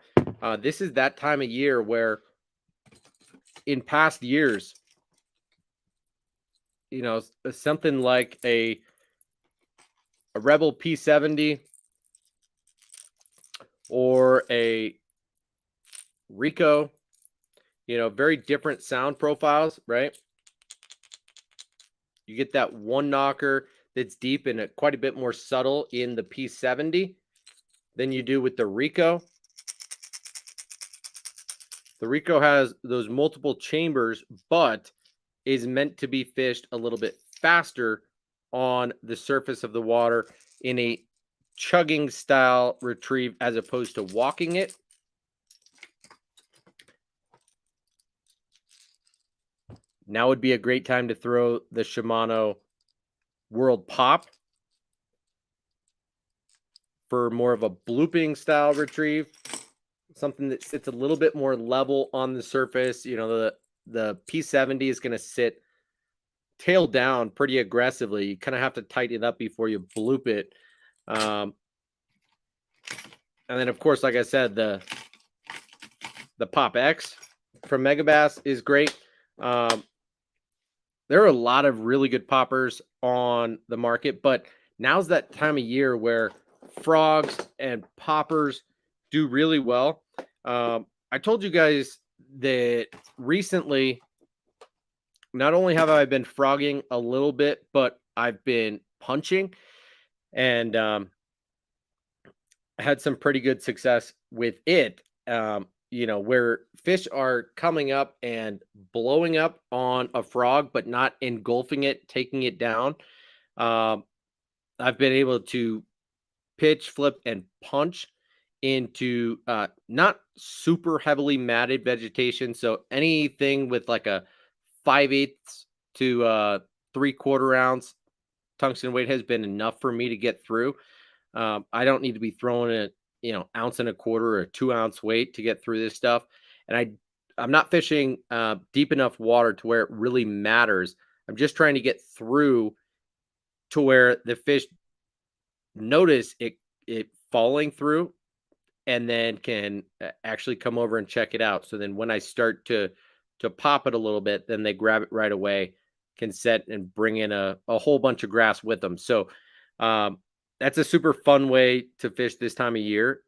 This is that time of year where in past years, something like a Rebel P70 or a Rico, very different sound profiles, right? You get that one knocker that's deep and quite a bit more subtle in the P70 than you do with the Rico. The Rico has those multiple chambers, but is meant to be fished a little bit faster on the surface of the water in a chugging style retrieve as opposed to walking it. Now would be a great time to throw the Shimano World Pop for more of a blooping style retrieve, something that sits a little bit more level on the surface. The P70 is going to sit tail down pretty aggressively. You kind of have to tighten it up before you bloop it. And then, of course, like I said, the Pop X from Megabass is great. There are a lot of really good poppers on the market, but now's that time of year where frogs and poppers do really well. I told you guys that recently, not only have I been frogging a little bit, but I've been punching, and had some pretty good success with it. Where fish are coming up and blowing up on a frog, but not engulfing it, taking it down. Um, I've been able to pitch, flip, and punch into not super heavily matted vegetation. So anything with like a 5/8 to 3/4 ounce tungsten weight has been enough for me to get through. I don't need to be throwing a ounce and a quarter or 2 ounce weight to get through this stuff. And I'm not fishing deep enough water to where it really matters. I'm just trying to get through to where the fish notice it falling through and then can actually come over and check it out. So then when I start to pop it a little bit, then they grab it right away, can set and bring in a whole bunch of grass with them. So that's a super fun way to fish this time of year.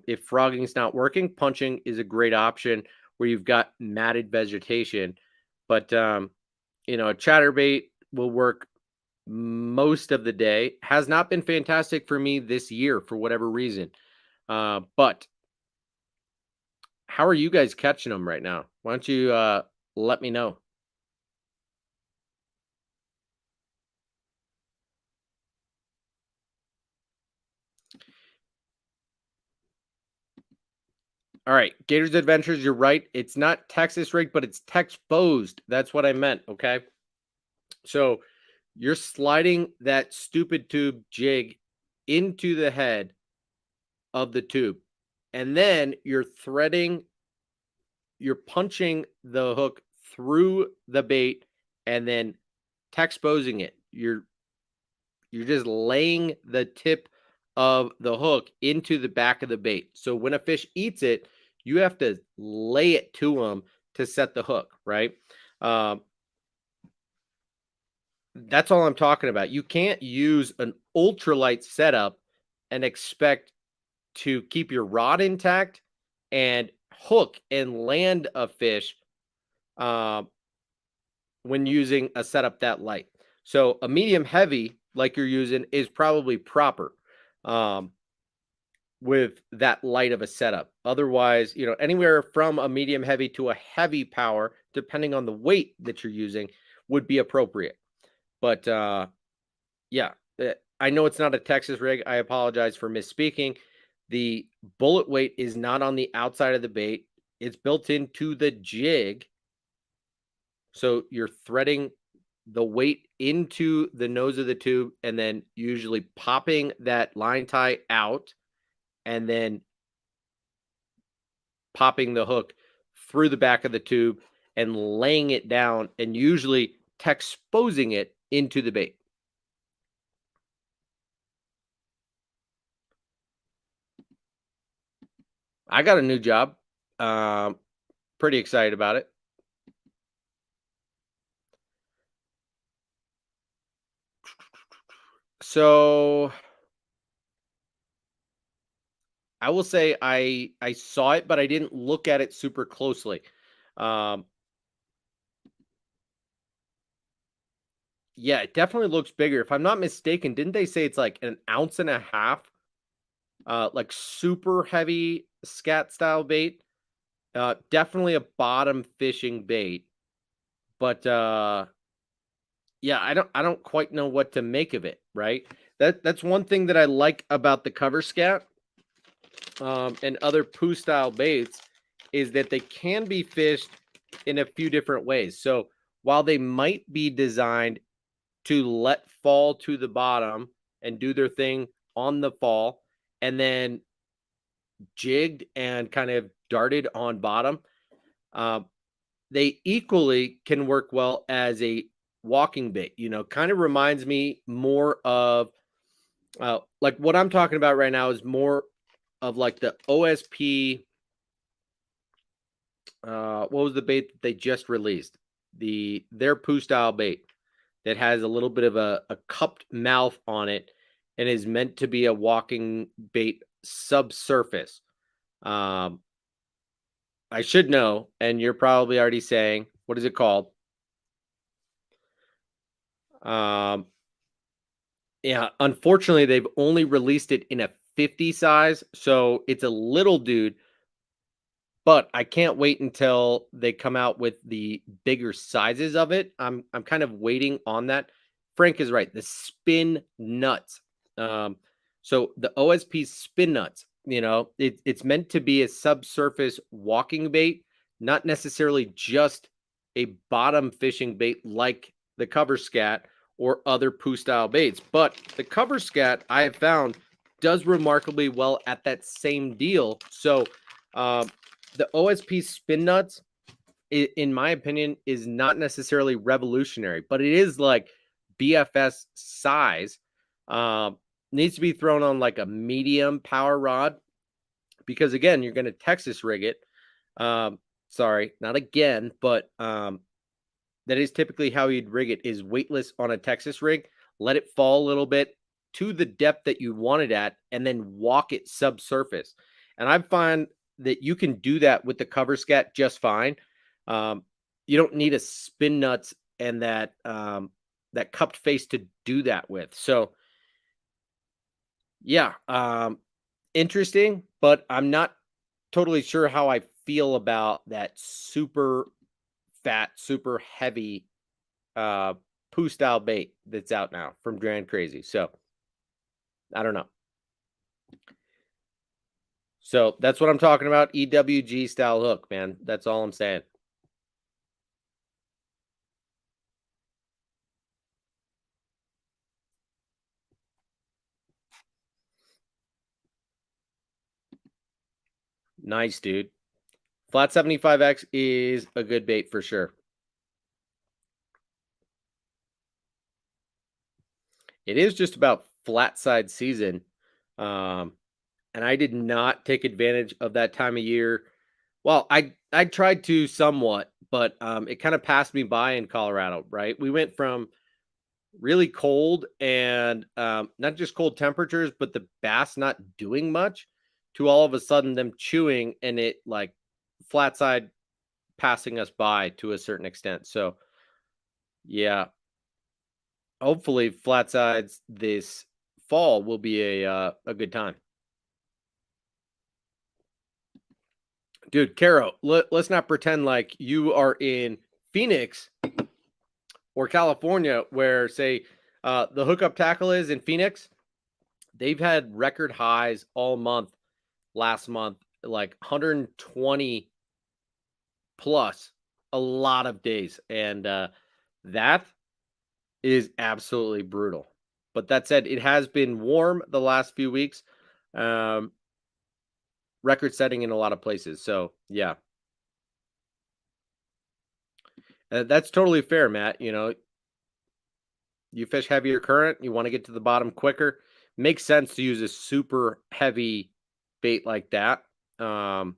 If frogging is not working, punching is a great option where you've got matted vegetation. But a chatterbait will work most of the day. Has not been fantastic for me this year for whatever reason. But how are you guys catching them right now? Why don't you let me know? All right, Gators Adventures, you're right. It's not Texas rigged, but it's Texposed. That's what I meant. Okay. So you're sliding that stupid tube jig into the head of the tube, and then you're punching the hook through the bait and then texposing it. You're just laying the tip of the hook into the back of the bait. So when a fish eats it, you have to lay it to them to set the hook, right? Um, that's all I'm talking about. You can't use an ultralight setup and expect to keep your rod intact and hook and land a fish uh, when using a setup that light. So a medium heavy like you're using is probably proper um, with that light of a setup. Otherwise, anywhere from a medium heavy to a heavy power, depending on the weight that you're using, would be appropriate. But yeah, I know it's not a Texas rig. I apologize for misspeaking. The bullet weight is not on the outside of the bait. It's built into the jig. So you're threading the weight into the nose of the tube and then usually popping that line tie out and then popping the hook through the back of the tube and laying it down and usually exposing it into the bait. I got a new job. Pretty excited about it. So I will say I saw it, but I didn't look at it super closely. Um, yeah, it definitely looks bigger. If I'm not mistaken, didn't they say it's like an ounce and a half? Like super heavy scat style bait. Definitely a bottom fishing bait. But yeah, I don't quite know what to make of it, right? That's one thing that I like about the cover scat and other poo style baits is that they can be fished in a few different ways. So while they might be designed to let fall to the bottom and do their thing on the fall and then jigged and kind of darted on bottom, uh, they equally can work well as a walking bait. Kind of reminds me more of like what I'm talking about right now is more of like the OSP. What was the bait that they just released? Their poo style bait that has a little bit of a cupped mouth on it and is meant to be a walking bait subsurface. Um, I should know, and you're probably already saying, what is it called? Um, yeah, unfortunately, they've only released it in a 50 size, so it's a little dude. But I can't wait until they come out with the bigger sizes of it. I'm kind of waiting on that. Frank is right. The spin nuts. Um, so the OSP spin nuts, it's meant to be a subsurface walking bait, not necessarily just a bottom fishing bait like the cover scat or other poo style baits. But the cover scat I have found does remarkably well at that same deal. So the OSP spin nuts, in my opinion, is not necessarily revolutionary, but it is like BFS size. Needs to be thrown on like a medium power rod because again, you're going to Texas rig it. Sorry, not again, but that is typically how you'd rig it is weightless on a Texas rig, let it fall a little bit to the depth that you want it at, and then walk it subsurface. And I find that you can do that with the cover scat just fine. Um, you don't need a spin nuts and that cupped face to do that with. So yeah, interesting, but I'm not totally sure how I feel about that super fat, super heavy uh poo style bait that's out now from Grand Crazy. So I don't know. So that's what I'm talking about. EWG style hook, man. That's all I'm saying. Nice, dude. Flat 75X is a good bait for sure. It is just about flat side season. Um, and I did not take advantage of that time of year. Well, I tried to somewhat, but it kind of passed me by in Colorado, right? We went from really cold and not just cold temperatures, but the bass not doing much to all of a sudden them chewing and it like flat side passing us by to a certain extent. So yeah, hopefully flat sides this fall will be a good time. Dude, Caro, let's not pretend like you are in Phoenix or California where say the hookup tackle is in Phoenix. They've had record highs all month last month, like 120 plus a lot of days. And that is absolutely brutal. But that said, it has been warm the last few weeks, um, record setting in a lot of places. So, yeah, that's totally fair, Matt. You fish heavier current, you want to get to the bottom quicker. Makes sense to use a super heavy bait like that. Um,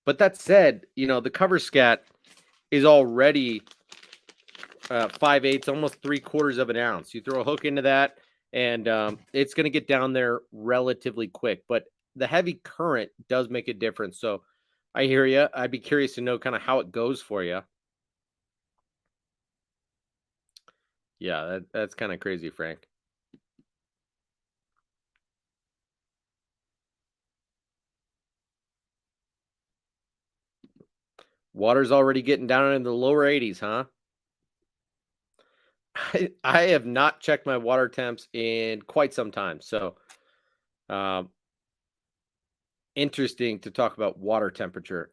but that said, the cover scat is already 5/8, almost 3/4 of an ounce. You throw a hook into that, and it's going to get down there relatively quick. But the heavy current does make a difference. So I hear you. I'd be curious to know kind of how it goes for you. Yeah, that's kind of crazy, Frank. Water's already getting down into the lower 80s, huh? I have not checked my water temps in quite some time. So, um, interesting to talk about water temperature.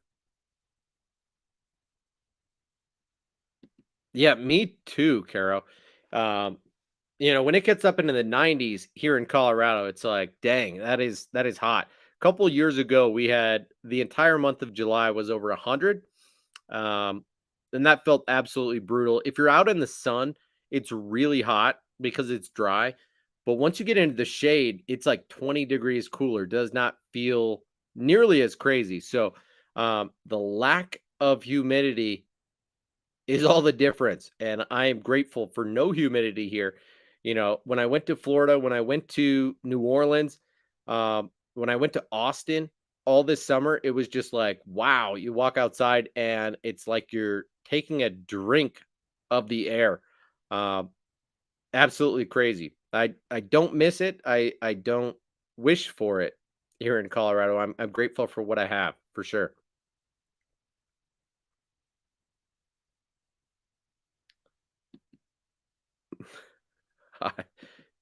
Yeah, me too, Caro. Um, when it gets up into the 90s here in Colorado, it's like, dang, that is hot. A couple years ago, we had the entire month of July was over 100. Um, and that felt absolutely brutal. If you're out in the sun, it's really hot because it's dry. But once you get into the shade, it's like 20 degrees cooler. Does not feel nearly as crazy. So the lack of humidity is all the difference. And I am grateful for no humidity here. When I went to Florida, when I went to New Orleans, when I went to Austin all this summer, it was just like, wow, you walk outside and it's like you're taking a drink of the air. Um, Absolutely crazy. I don't miss it. I don't wish for it here in Colorado. I'm grateful for what I have for sure.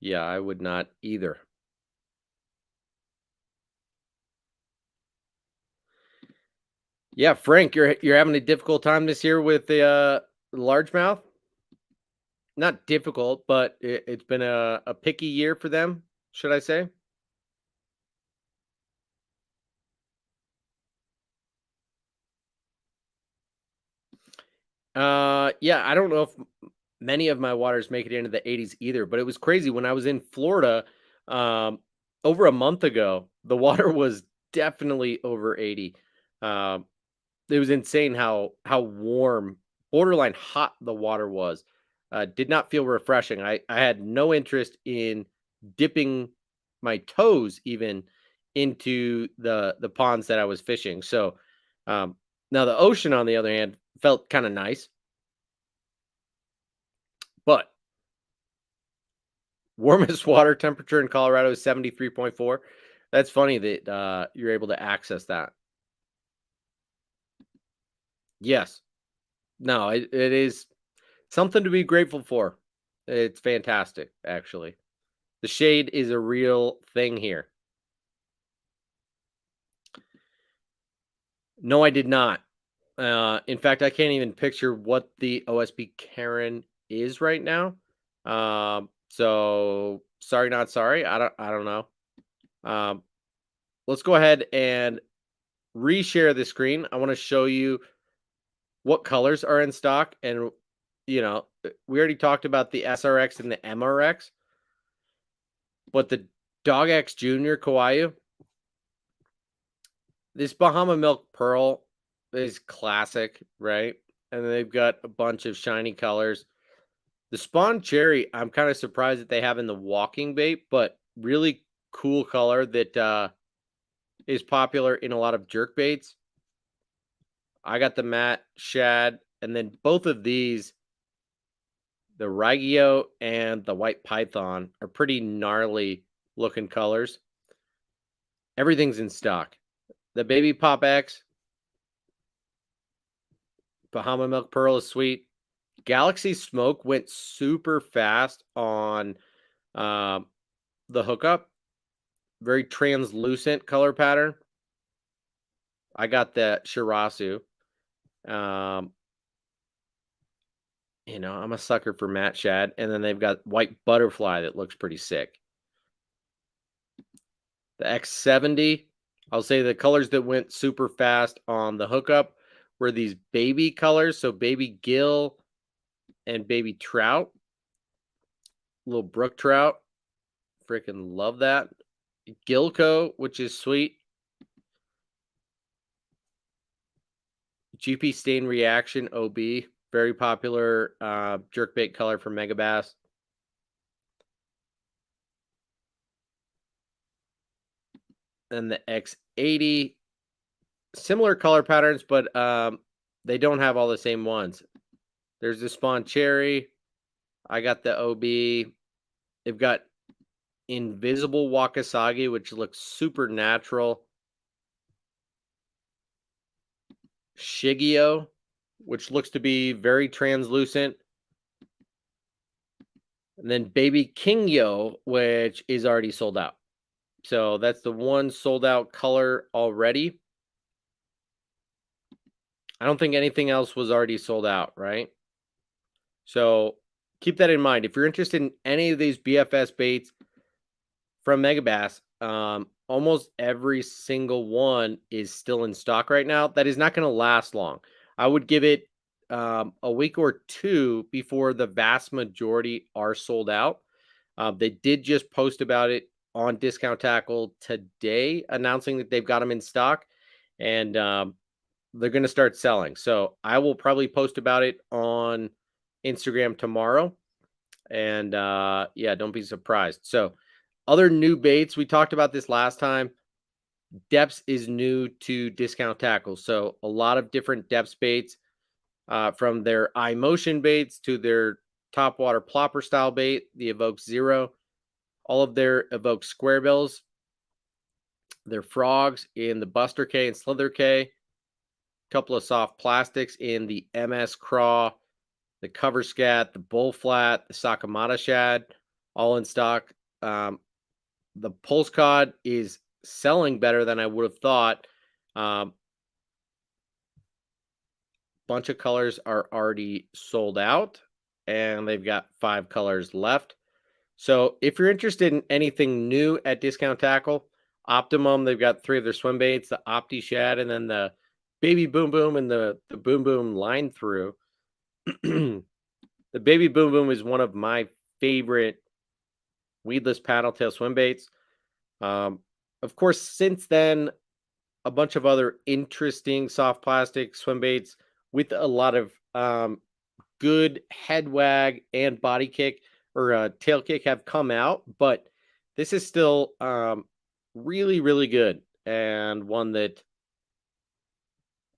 Yeah, I would not either. Yeah, Frank, you're having a difficult time this year with the largemouth. Not difficult, but it's been a picky year for them, should I say? Yeah, I don't know if many of my waters make it into the 80s either, but it was crazy when I was in Florida over a month ago. The water was definitely over 80. Um, it was insane how warm, borderline hot the water was. Did not feel refreshing. I had no interest in dipping my toes even into the ponds that I was fishing. So now the ocean, on the other hand, felt kind of nice, but warmest water temperature in Colorado is 73.4. That's funny that you're able to access that. Yes. No, it is something to be grateful for. It's fantastic, actually. The shade is a real thing here. No, I did not. In fact, I can't even picture what the OSB Karen is right now. So sorry, not sorry. I don't know. Um, let's go ahead and reshare the screen. I want to show you what colors are in stock. And, we already talked about the SRX and the MRX, but the Dog X Junior Kauai, this Bahama Milk Pearl is classic, right? And they've got a bunch of shiny colors. The Spawn Cherry, I'm kind of surprised that they have in the walking bait, but really cool color that is popular in a lot of jerk baits. I got the matte shad, and then both of these, the Raggio and the White Python, are pretty gnarly looking colors. Everything's in stock. The Baby Pop X, Bahama Milk Pearl is sweet. Galaxy Smoke went super fast on um, the hookup. Very translucent color pattern. I got that Shirasu. Um, I'm a sucker for matte shad, and then they've got white butterfly that looks pretty sick. The X70, I'll say the colors that went super fast on the hookup were these baby colors, so baby gill and baby trout, little brook trout. Freaking love that. Gilco, which is sweet. GP Stain Reaction OB, very popular jerkbait color for Megabass. and the X80. Similar color patterns, but they don't have all the same ones. There's the Spawn Cherry. I got the OB. They've got Invisible Wakasagi, which looks super natural. Shigeo, which looks to be very translucent. And then Baby Kingyo, which is already sold out. So that's the one sold out color already. I don't think anything else was already sold out, right? So keep that in mind. If you're interested in any of these BFS baits from Megabass, almost every single one is still in stock right now. That is not going to last long. I would give it a week or two before the vast majority are sold out. They did just post about it on Discount Tackle today, announcing that they've got them in stock, and they're going to start selling. So I will probably post about it on Instagram tomorrow. And yeah, don't be surprised. So other new baits, we talked about this last time. Depths is new to Discount Tackle. So a lot of different depths baits, from their iMotion baits to their topwater plopper style bait, the Evoke Zero, all of their Evoke square bills, their frogs in the Buster K and Slither K, a couple of soft plastics in the MS Craw, the Cover Scat, the Bull Flat, the Sakamata Shad, all in stock. The Pulse Cod is selling better than I would have thought. Bunch of colors are already sold out, and they've got 5 colors left. So if you're interested in anything new at Discount Tackle, Optimum, they've got 3 of their swim baits, the Opti Shad, and then the Baby Boom Boom and the Boom Boom line through. The Baby Boom Boom is one of my favorite weedless paddle tail swim baits. Of course, since then, a bunch of other interesting soft plastic swim baits with a lot of good head wag and body kick or tail kick have come out, but this is still really, really good, and one that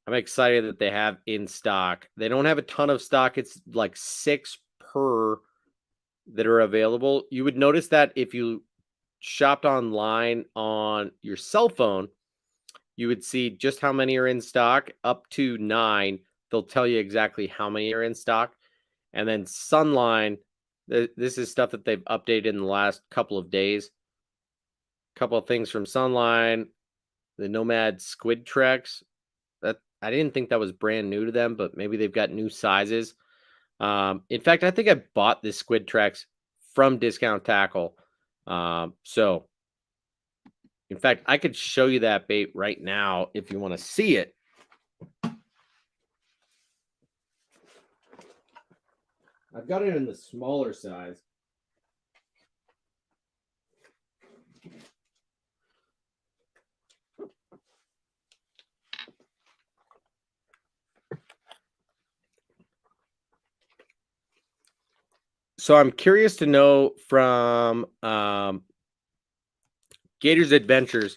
I'm excited that they have in stock. They don't have a ton of stock. It's like 6 per that are available. You would notice that if you shopped online on your cell phone, you would see just how many are in stock, up to 9. They'll tell you exactly how many are in stock. And then Sunline, this is stuff that they've updated in the last couple of days. A couple of things from Sunline, the Nomad Squid Trex. That I didn't think that was brand new to them, but maybe they've got new sizes. In fact, I think I bought this Squid Trex from Discount Tackle. So, in fact, I could show you that bait right now if you want to see it. I've got it in the smaller size. So I'm curious to know from Gator's Adventures,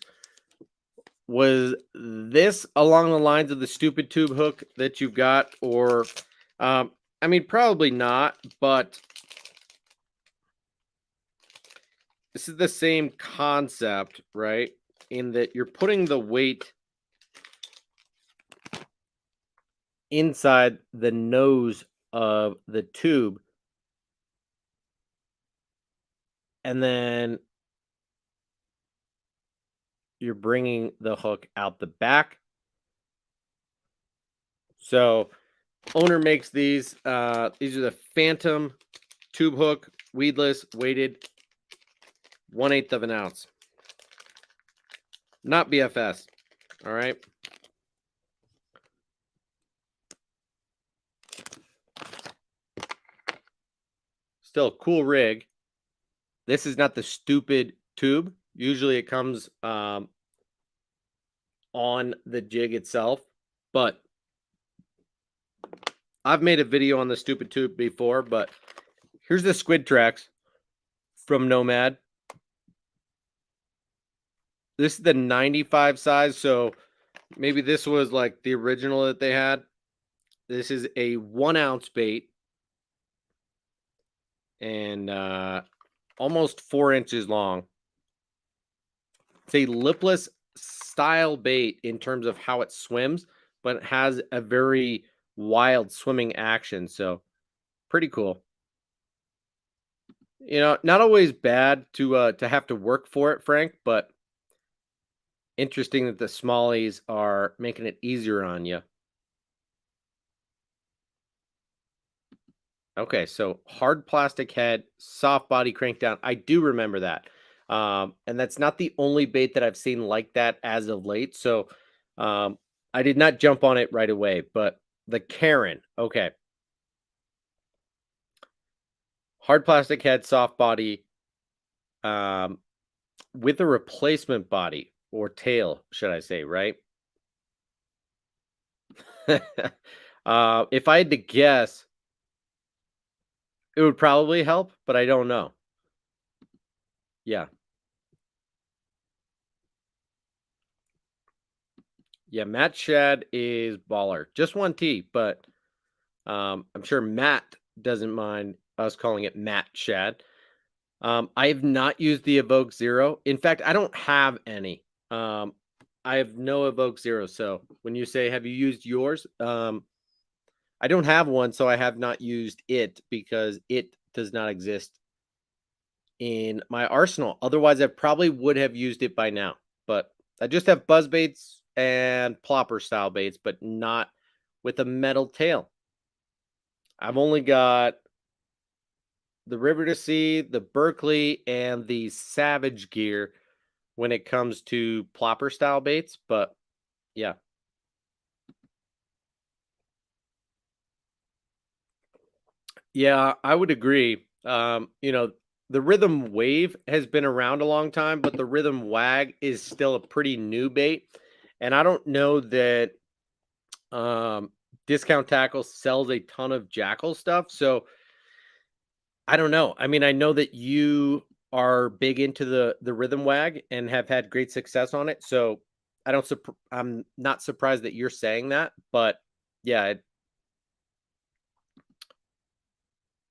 was this along the lines of the stupid tube hook that you've got? Or, I mean, probably not, but this is the same concept, right? In that you're putting the weight inside the nose of the tube, and then you're bringing the hook out the back. So owner makes these. These are the Phantom tube hook, weedless, weighted, 1/8 of an ounce. Not BFS. All right. Still a cool rig. This is not the stupid tube. Usually it comes on the jig itself, but I've made a video on the stupid tube before. But here's the Squid Trex from Nomad. This is the 95 size, so maybe this was like the original that they had. This is a 1 ounce bait and almost 4 inches long. It's a lipless style bait in terms of how it swims, but it has a very wild swimming action. So pretty cool. Not always bad to have to work for it, Frank, but interesting that the smallies are making it easier on you. Okay, so hard plastic head, soft body crank down. I do remember that. And that's not the only bait that I've seen like that as of late. So um, I did not jump on it right away, but the Karen, okay. Hard plastic head, soft body, um, with a replacement body or tail, should I say, right? If I had to guess, it would probably help, but I don't know. Yeah. Yeah, Matt Shad is baller. Just one T, but I'm sure Matt doesn't mind us calling it Matt Shad. I have not used the Evoke Zero. In fact, I don't have any. Um, I have no Evoke Zero. So when you say, have you used yours? I don't have one, so I have not used it because it does not exist in my arsenal. Otherwise, I probably would have used it by now. But I just have buzz baits and plopper style baits, but not with a metal tail. I've only got the River to Sea, the Berkeley, and the Savage gear when it comes to plopper style baits. But yeah, yeah, I would agree. The Rhythm Wave has been around a long time, but the Rhythm Wag is still a pretty new bait. And I don't know that um, Discount Tackle sells a ton of Jackal stuff. So I don't know. I mean, I know that you are big into the Rhythm Wag and have had great success on it. So I'm not surprised that you're saying that, but yeah,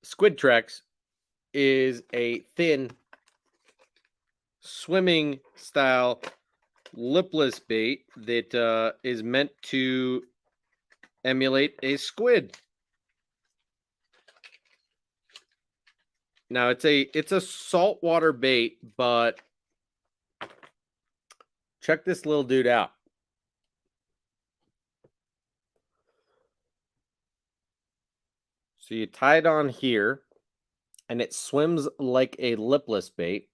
Squid Trex is a thin swimming style lipless bait that is meant to emulate a squid. Now it's a saltwater bait, but check this little dude out. So you tie it on here and it swims like a lipless bait,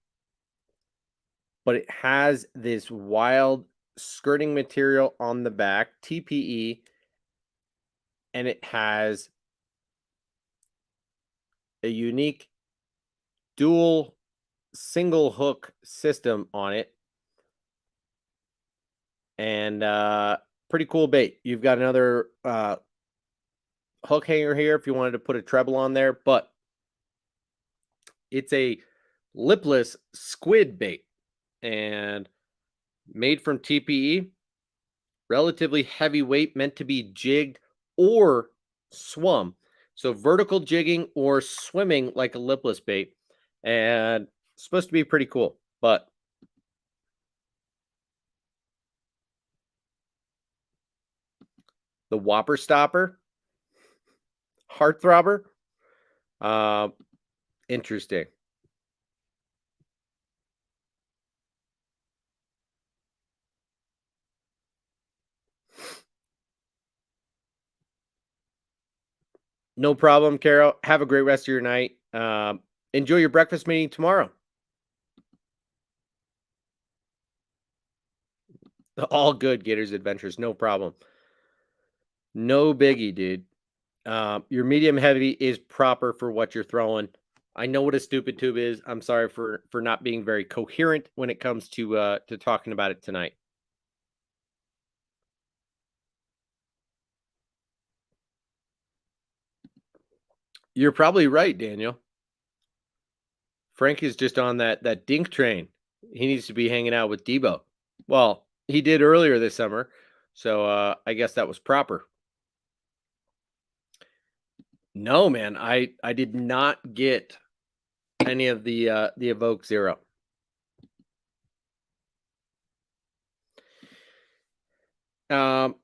but it has this wild skirting material on the back, TPE, and it has a unique dual single hook system on it. And pretty cool bait. You've got another hook hanger here if you wanted to put a treble on there, but it's a lipless squid bait and made from TPE, relatively heavy weight, meant to be jigged or swum. So vertical jigging or swimming like a lipless bait, and supposed to be pretty cool. But the Whopper Stopper, Heartthrobber, uh, interesting. No problem, Carol. Have a great rest of your night. Enjoy your breakfast meeting tomorrow. All good, Gators Adventures. No problem. No biggie, dude. Your medium heavy is proper for what you're throwing. I know what a stupid tube is. I'm sorry for not being very coherent when it comes to talking about it tonight. You're probably right, Daniel. Frank is just on that dink train. He needs to be hanging out with Debo. Well, he did earlier this summer, so I guess that was proper. No, man, I did not get any of the Evoke Zero. Um,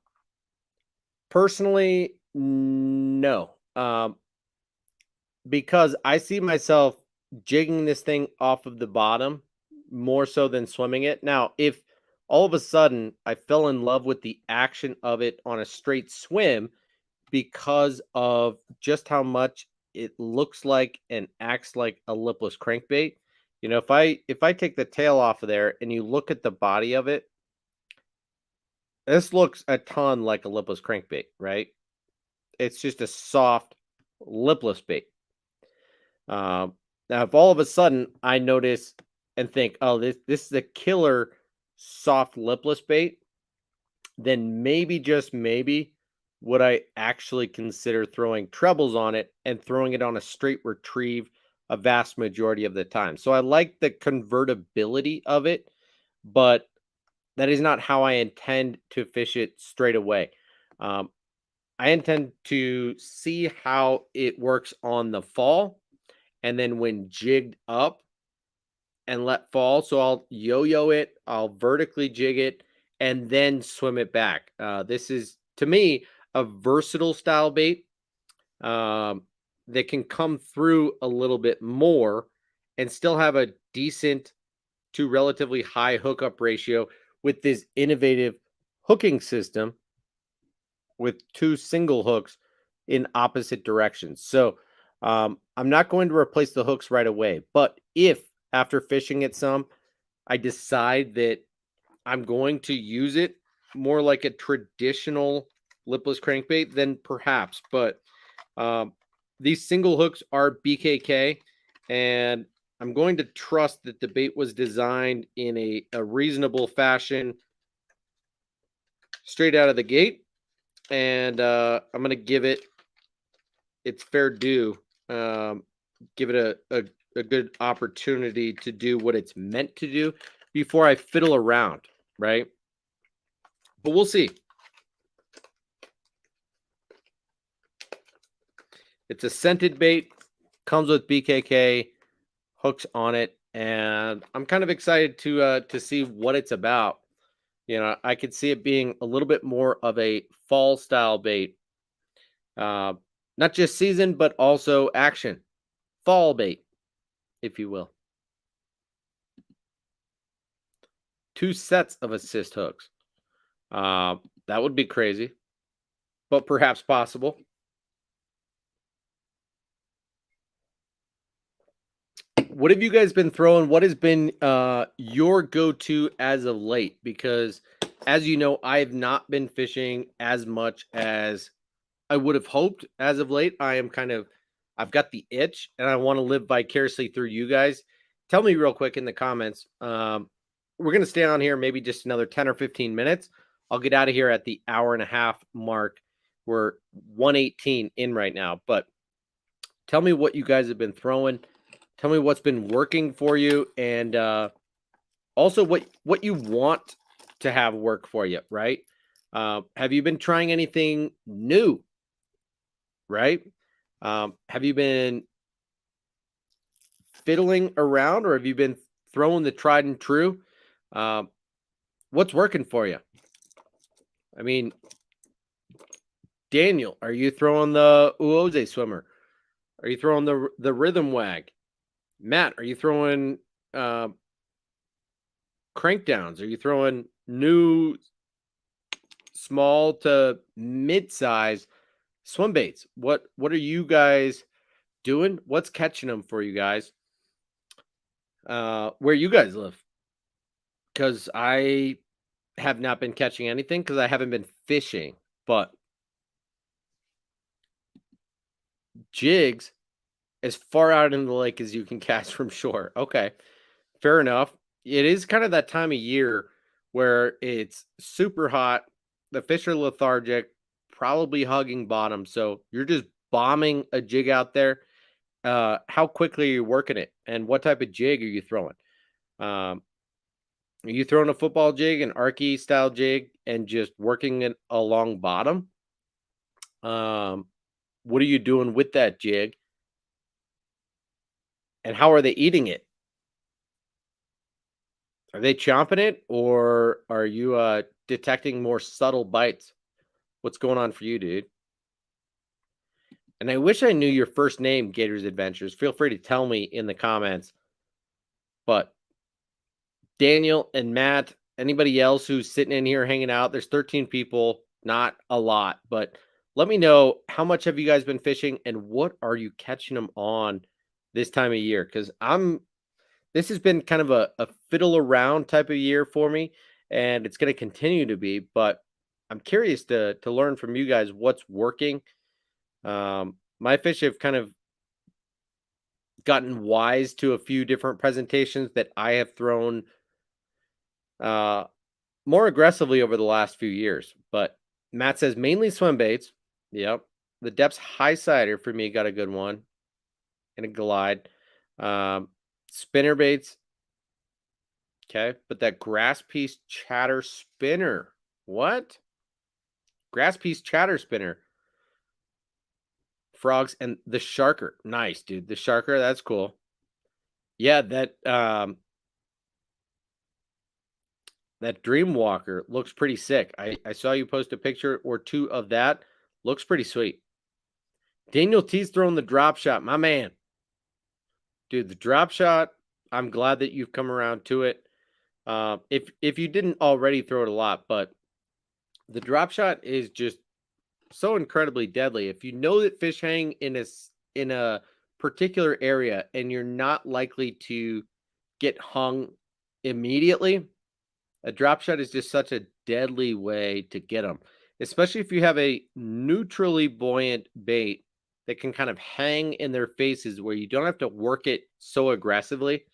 Personally, no. Because I see myself jigging this thing off of the bottom more so than swimming it. Now, if all of a sudden I fell in love with the action of it on a straight swim because of just how much it looks like and acts like a lipless crankbait, if I take the tail off of there and you look at the body of it, this looks a ton like a lipless crankbait, right? It's just a soft lipless bait. Um, Now, if all of a sudden I notice and think, "Oh, this is a killer soft lipless bait," then maybe, just maybe, would I actually consider throwing trebles on it and throwing it on a straight retrieve a vast majority of the time. So I like the convertibility of it, but that is not how I intend to fish it straight away. Um, I intend to see how it works on the fall, and then when jigged up and let fall. So I'll yo-yo it, I'll vertically jig it, and then swim it back. This is, to me, a versatile style bait um, that can come through a little bit more and still have a decent to relatively high hookup ratio with this innovative hooking system with two single hooks in opposite directions. So I'm not going to replace the hooks right away, but if after fishing it some, I decide that I'm going to use it more like a traditional lipless crankbait, then perhaps. But um, these single hooks are BKK, and I'm going to trust that the bait was designed in a reasonable fashion straight out of the gate. And I'm going to give it its fair due. Um, Give it a good opportunity to do what it's meant to do before I fiddle around, right? But we'll see. It's a scented bait, comes with BKK hooks on it, and I'm kind of excited to see what it's about. I could see it being a little bit more of a fall style bait, uh, not just season but also action, fall bait, if you will. Two sets of assist hooks. That would be crazy, but perhaps possible. What have you guys been throwing? What has been your go-to as of late? Because as you know, I have not been fishing as much as I would have hoped as of late. I've got the itch and I want to live vicariously through you guys. Tell me real quick in the comments. We're going to stay on here maybe just another 10 or 15 minutes. I'll get out of here at the hour and a half mark. We're 118 in right now, but tell me what you guys have been throwing. Tell me what's been working for you, and also what you want to have work for you, right? Have you been trying anything new, right? Have you been fiddling around, or have you been throwing the tried and true? Um, what's working for you? I mean, Daniel, are you throwing the Uoze swimmer? Are you throwing the rhythm wag? Matt, are you throwing uh, crankdowns? Are you throwing new small to mid-size swim baits? What are you guys doing? What's catching them for you guys? Where you guys live? Because I have not been catching anything because I haven't been fishing. But jigs as far out in the lake as you can cast from shore. Okay, fair enough. It is kind of that time of year where it's super hot. The fish are lethargic, probably hugging bottom. So you're just bombing a jig out there. How quickly are you working it, and what type of jig are you throwing? Um, Are you throwing a football jig, an Arky style jig, and just working it along bottom? Um, what are you doing with that jig? And how are they eating it? Are they chomping it, or are you detecting more subtle bites? What's going on for you, dude? And I wish I knew your first name, Gators Adventures. Feel free to tell me in the comments. But Daniel and Matt, anybody else who's sitting in here hanging out, there's 13 people, not a lot, but let me know, how much have you guys been fishing and what are you catching them on this time of year? Because this has been kind of a fiddle around type of year for me, and it's going to continue to be, but I'm curious to learn from you guys what's working. My fish have kind of gotten wise to a few different presentations that I have thrown uh, more aggressively over the last few years. But Matt says mainly swim baits. Yep. The depths high sider for me got a good one and a glide. Um, Spinner baits. Okay. But that grass piece chatter spinner. What? Grass piece chatter spinner. Frogs and the sharker. Nice, dude. The sharker, that's cool. Yeah, that Dreamwalker looks pretty sick. I saw you post a picture or two of that. Looks pretty sweet. Daniel T's throwing the drop shot, my man. Dude, the drop shot, I'm glad that you've come around to it. If you didn't already throw it a lot, but the drop shot is just so incredibly deadly. If you know that fish hang in a particular area and you're not likely to get hung immediately, a drop shot is just such a deadly way to get them, especially if you have a neutrally buoyant bait that can kind of hang in their faces where you don't have to work it so aggressively.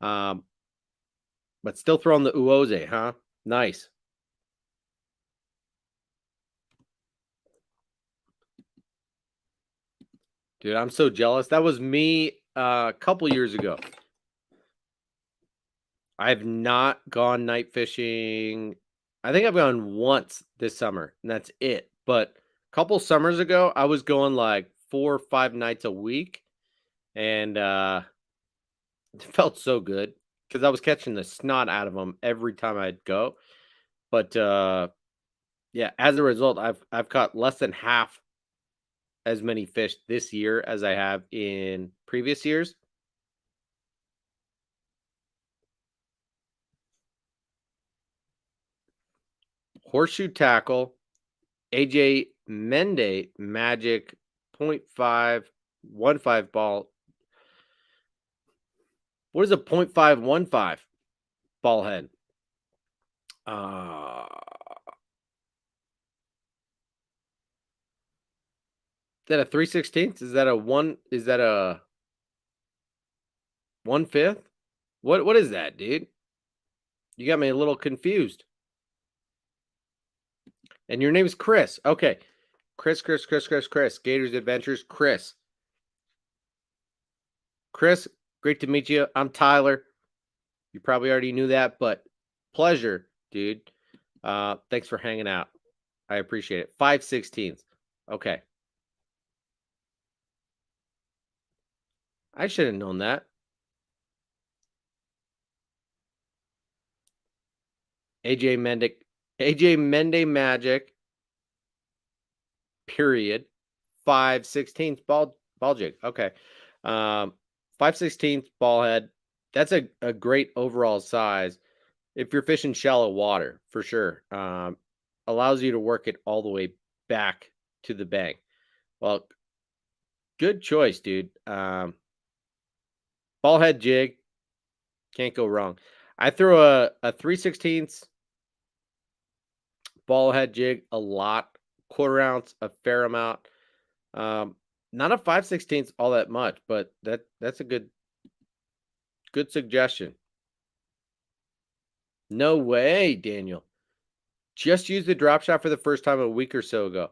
Um, but still throwing the uoze, huh? Nice. Dude, I'm so jealous. That was me a couple years ago. I've not gone night fishing. I think I've gone once this summer, and that's it. But a couple summers ago, I was going like 4 or 5 nights a week, and it felt so good because I was catching the snot out of them every time I'd go. But yeah, as a result, I've caught less than half as many fish this year as I have in previous years. Horseshoe tackle, AJ Mende Magic 0.515 ball. What is a 0.515 ball head? Uh, is that a 3/16? Is that a one? Is that a 1/5? What is that, dude? You got me a little confused. And your name is Chris. Okay. Chris. Gators Adventures, Chris. Chris, great to meet you. I'm Tyler. You probably already knew that, but pleasure, dude. Thanks for hanging out. I appreciate it. 5/16. Okay. I should have known that. AJ Mendick, AJ Mende Magic, period. 5/16 ball jig. Okay. 5/16 ball head. That's a great overall size if you're fishing shallow water for sure. Allows you to work it all the way back to the bank. Well, good choice, dude. Ball head jig, can't go wrong. I throw a 3/16 ball head jig a lot, quarter ounce, a fair amount. Um, Not a 5/16 all that much, but that's a good suggestion. No way, Daniel. Just used the drop shot for the first time a week or so ago.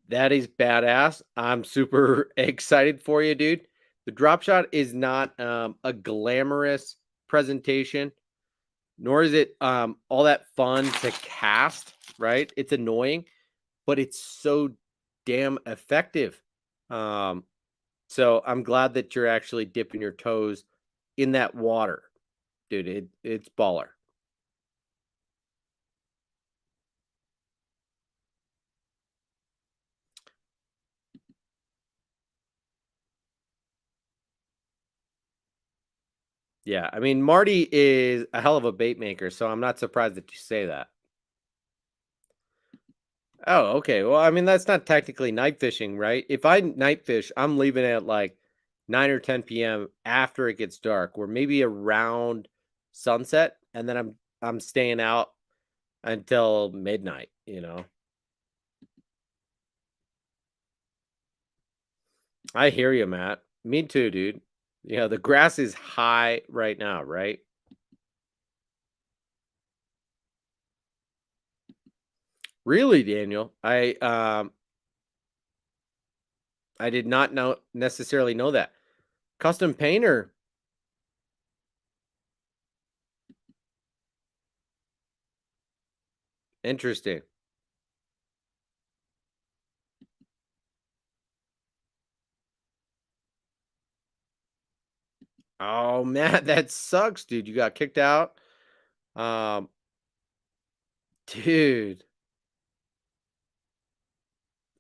That is badass. I'm super excited for you, dude. The drop shot is not a glamorous presentation. nor is it all that fun to cast, right? It's annoying, but it's so damn effective. Um, so I'm glad that you're actually dipping your toes in that water, dude. It's baller. Yeah, I mean Marty is a hell of a bait maker, so I'm not surprised that you say that. Oh, okay. Well, I mean that's not technically night fishing, right? If I night fish, I'm leaving at like 9 or 10 p.m. after it gets dark, or maybe around sunset, and then I'm staying out until midnight, you know. I hear you, Matt. Me too, dude. Yeah, the grass is high right now, right? Really, Daniel? I did not know necessarily know that. Custom painter. Interesting. Oh man, that sucks, dude. You got kicked out. Um, dude,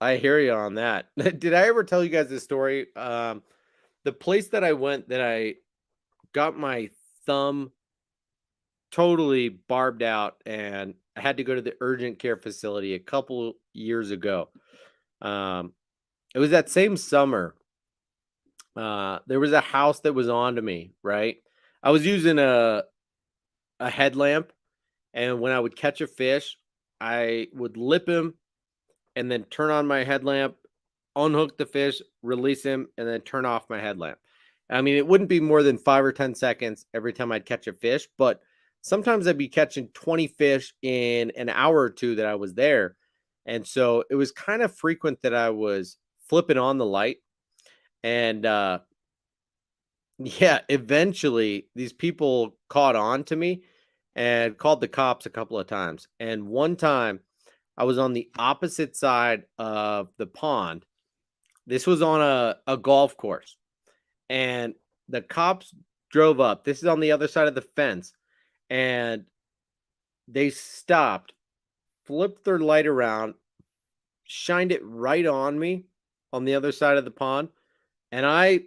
I hear you on that. Did I ever tell you guys this story? The place that I went that I got my thumb totally barbed out and I had to go to the urgent care facility a couple years ago. Um, it was that same summer. There was a house that was on to me, right? I was using a headlamp, and when I would catch a fish, I would lip him and then turn on my headlamp, unhook the fish, release him, and then turn off my headlamp. I mean, it wouldn't be more than 5 or 10 seconds every time I'd catch a fish, but sometimes I'd be catching 20 fish in an hour or two that I was there. And so it was kind of frequent that I was flipping on the light. And yeah, eventually these people caught on to me and called the cops a couple of times. And one time I was on the opposite side of the pond. This was on a golf course, and the cops drove up. This is on the other side of the fence, and they stopped, flipped their light around, shined it right on me on the other side of the pond, and I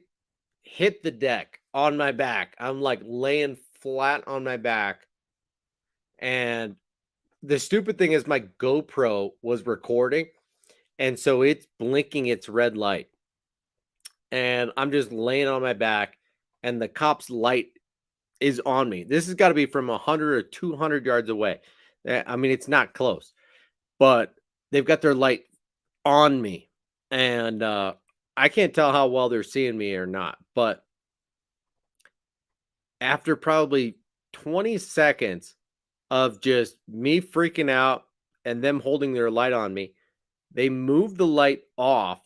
hit the deck on my back. I'm like laying flat on my back, and the stupid thing is my GoPro was recording, and so it's blinking its red light. And I'm just laying on my back, and the cop's light is on me. This has got to be from 100 or 200 yards away. I mean, it's not close, but they've got their light on me, and I can't tell how well they're seeing me or not. But after probably 20 seconds of just me freaking out and them holding their light on me, they move the light off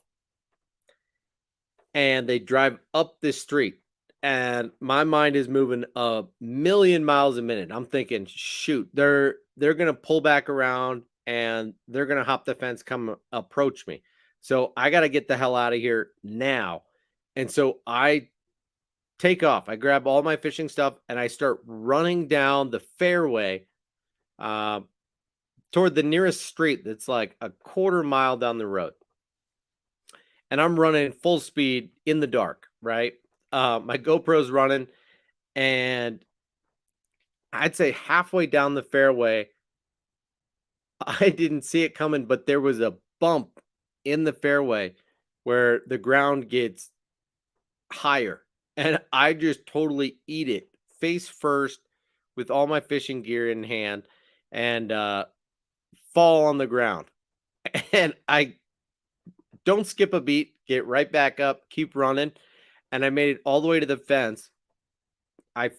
and they drive up this street, and my mind is moving a million miles a minute. I'm thinking, shoot, they're gonna pull back around and they're gonna hop the fence, come approach me. So I gotta get the hell out of here now. And so I take off. I grab all my fishing stuff and I start running down the fairway uh, toward the nearest street that's like a quarter mile down the road. And I'm running full speed in the dark, right? My GoPro's running, and I'd say halfway down the fairway, I didn't see it coming, but there was a bump in the fairway where the ground gets higher, and I just totally eat it face first with all my fishing gear in hand and fall on the ground. And I don't skip a beat, get right back up, keep running, and I made it all the way to the fence. I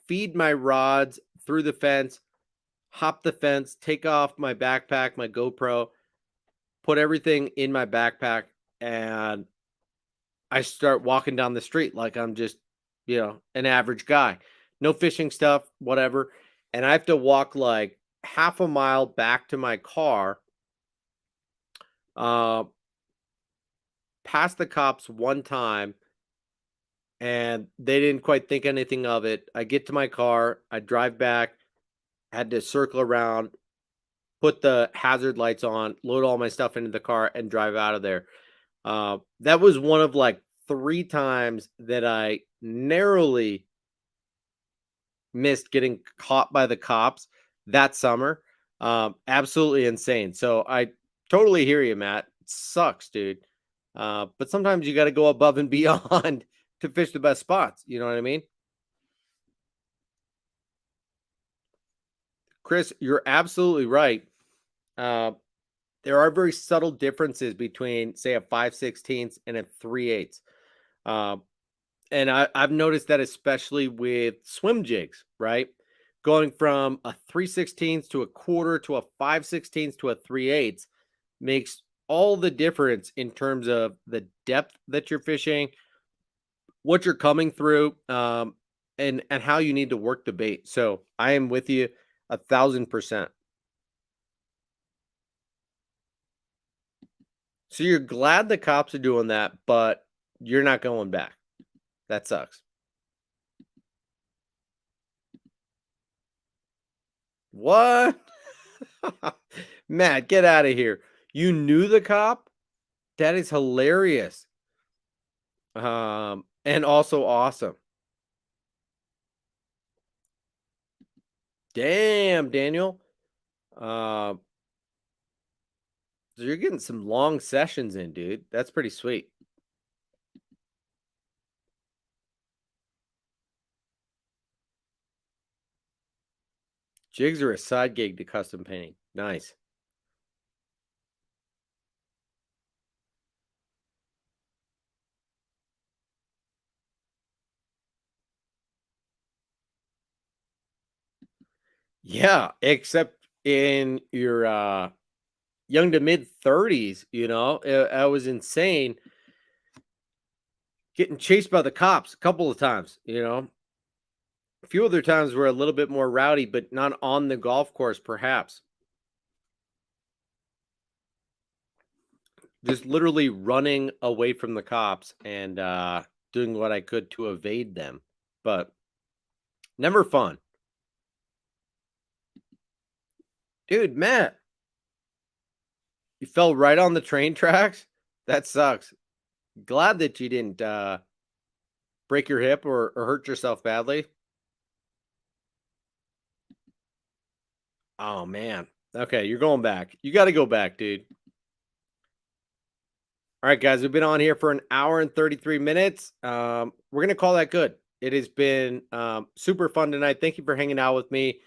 feed my rods through the fence, hop the fence, take off my backpack, my GoPro, put everything in my backpack, and I start walking down the street like I'm just, an average guy. No fishing stuff, whatever. and I have to walk like half a mile back to my car, uh, past the cops one time, and they didn't quite think anything of it. I get to my car, I drive back, had to circle around, put the hazard lights on, load all my stuff into the car, and drive out of there. That was one of like 3 times that I narrowly missed getting caught by the cops that summer. Absolutely insane. So I totally hear you, Matt. It sucks, dude. But sometimes you got to go above and beyond to fish the best spots. You know what I mean? Chris, you're absolutely right. Uh, there are very subtle differences between, say, a 5/16 and a 3/8. Uh, and I've noticed that especially with swim jigs, right? Going from a 3/16 to a quarter to a 5/16 to a 3/8 makes all the difference in terms of the depth that you're fishing, what you're coming through, and how you need to work the bait. So I am with you 1,000%. So you're glad the cops are doing that, but you're not going back. That sucks. What? Matt, get out of here. You knew the cop? That is hilarious. And also awesome. Damn, Daniel. Uh, so you're getting some long sessions in, dude. That's pretty sweet. Jigs are a side gig to custom painting. Nice. Yeah, except in your young to mid 30s, I was insane getting chased by the cops a couple of times. A few other times were a little bit more rowdy, but not on the golf course, perhaps. Just literally running away from the cops and doing what I could to evade them, but never fun. Dude, Matt, you fell right on the train tracks? That sucks. Glad that you didn't break your hip or hurt yourself badly. Oh, man. Okay, you're going back. You got to go back, dude. All right, guys, we've been on here for an hour and 33 minutes. We're going to call that good. It has been super fun tonight. Thank you for hanging out with me.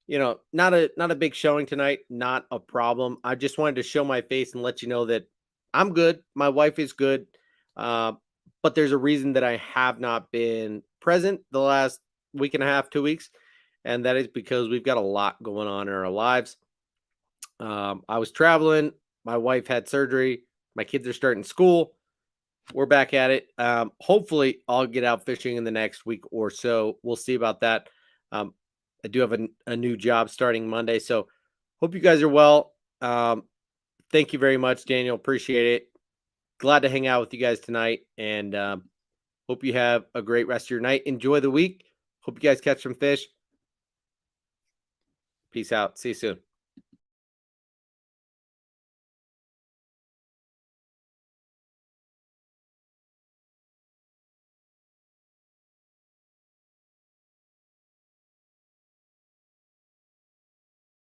Not a big showing tonight, not a problem. I just wanted to show my face and let you know that I'm good. My wife is good. Uh, but there's a reason that I have not been present the last week and a half, 2 weeks. And that is because we've got a lot going on in our lives. I was traveling. My wife had surgery. My kids are starting school. We're back at it. Hopefully, I'll get out fishing in the next week or so. We'll see about that. Um, I do have a new job starting Monday. So, hope you guys are well. Thank you very much, Daniel. Appreciate it. Glad to hang out with you guys tonight. And hope you have a great rest of your night. Enjoy the week. Hope you guys catch some fish. Peace out. See you soon.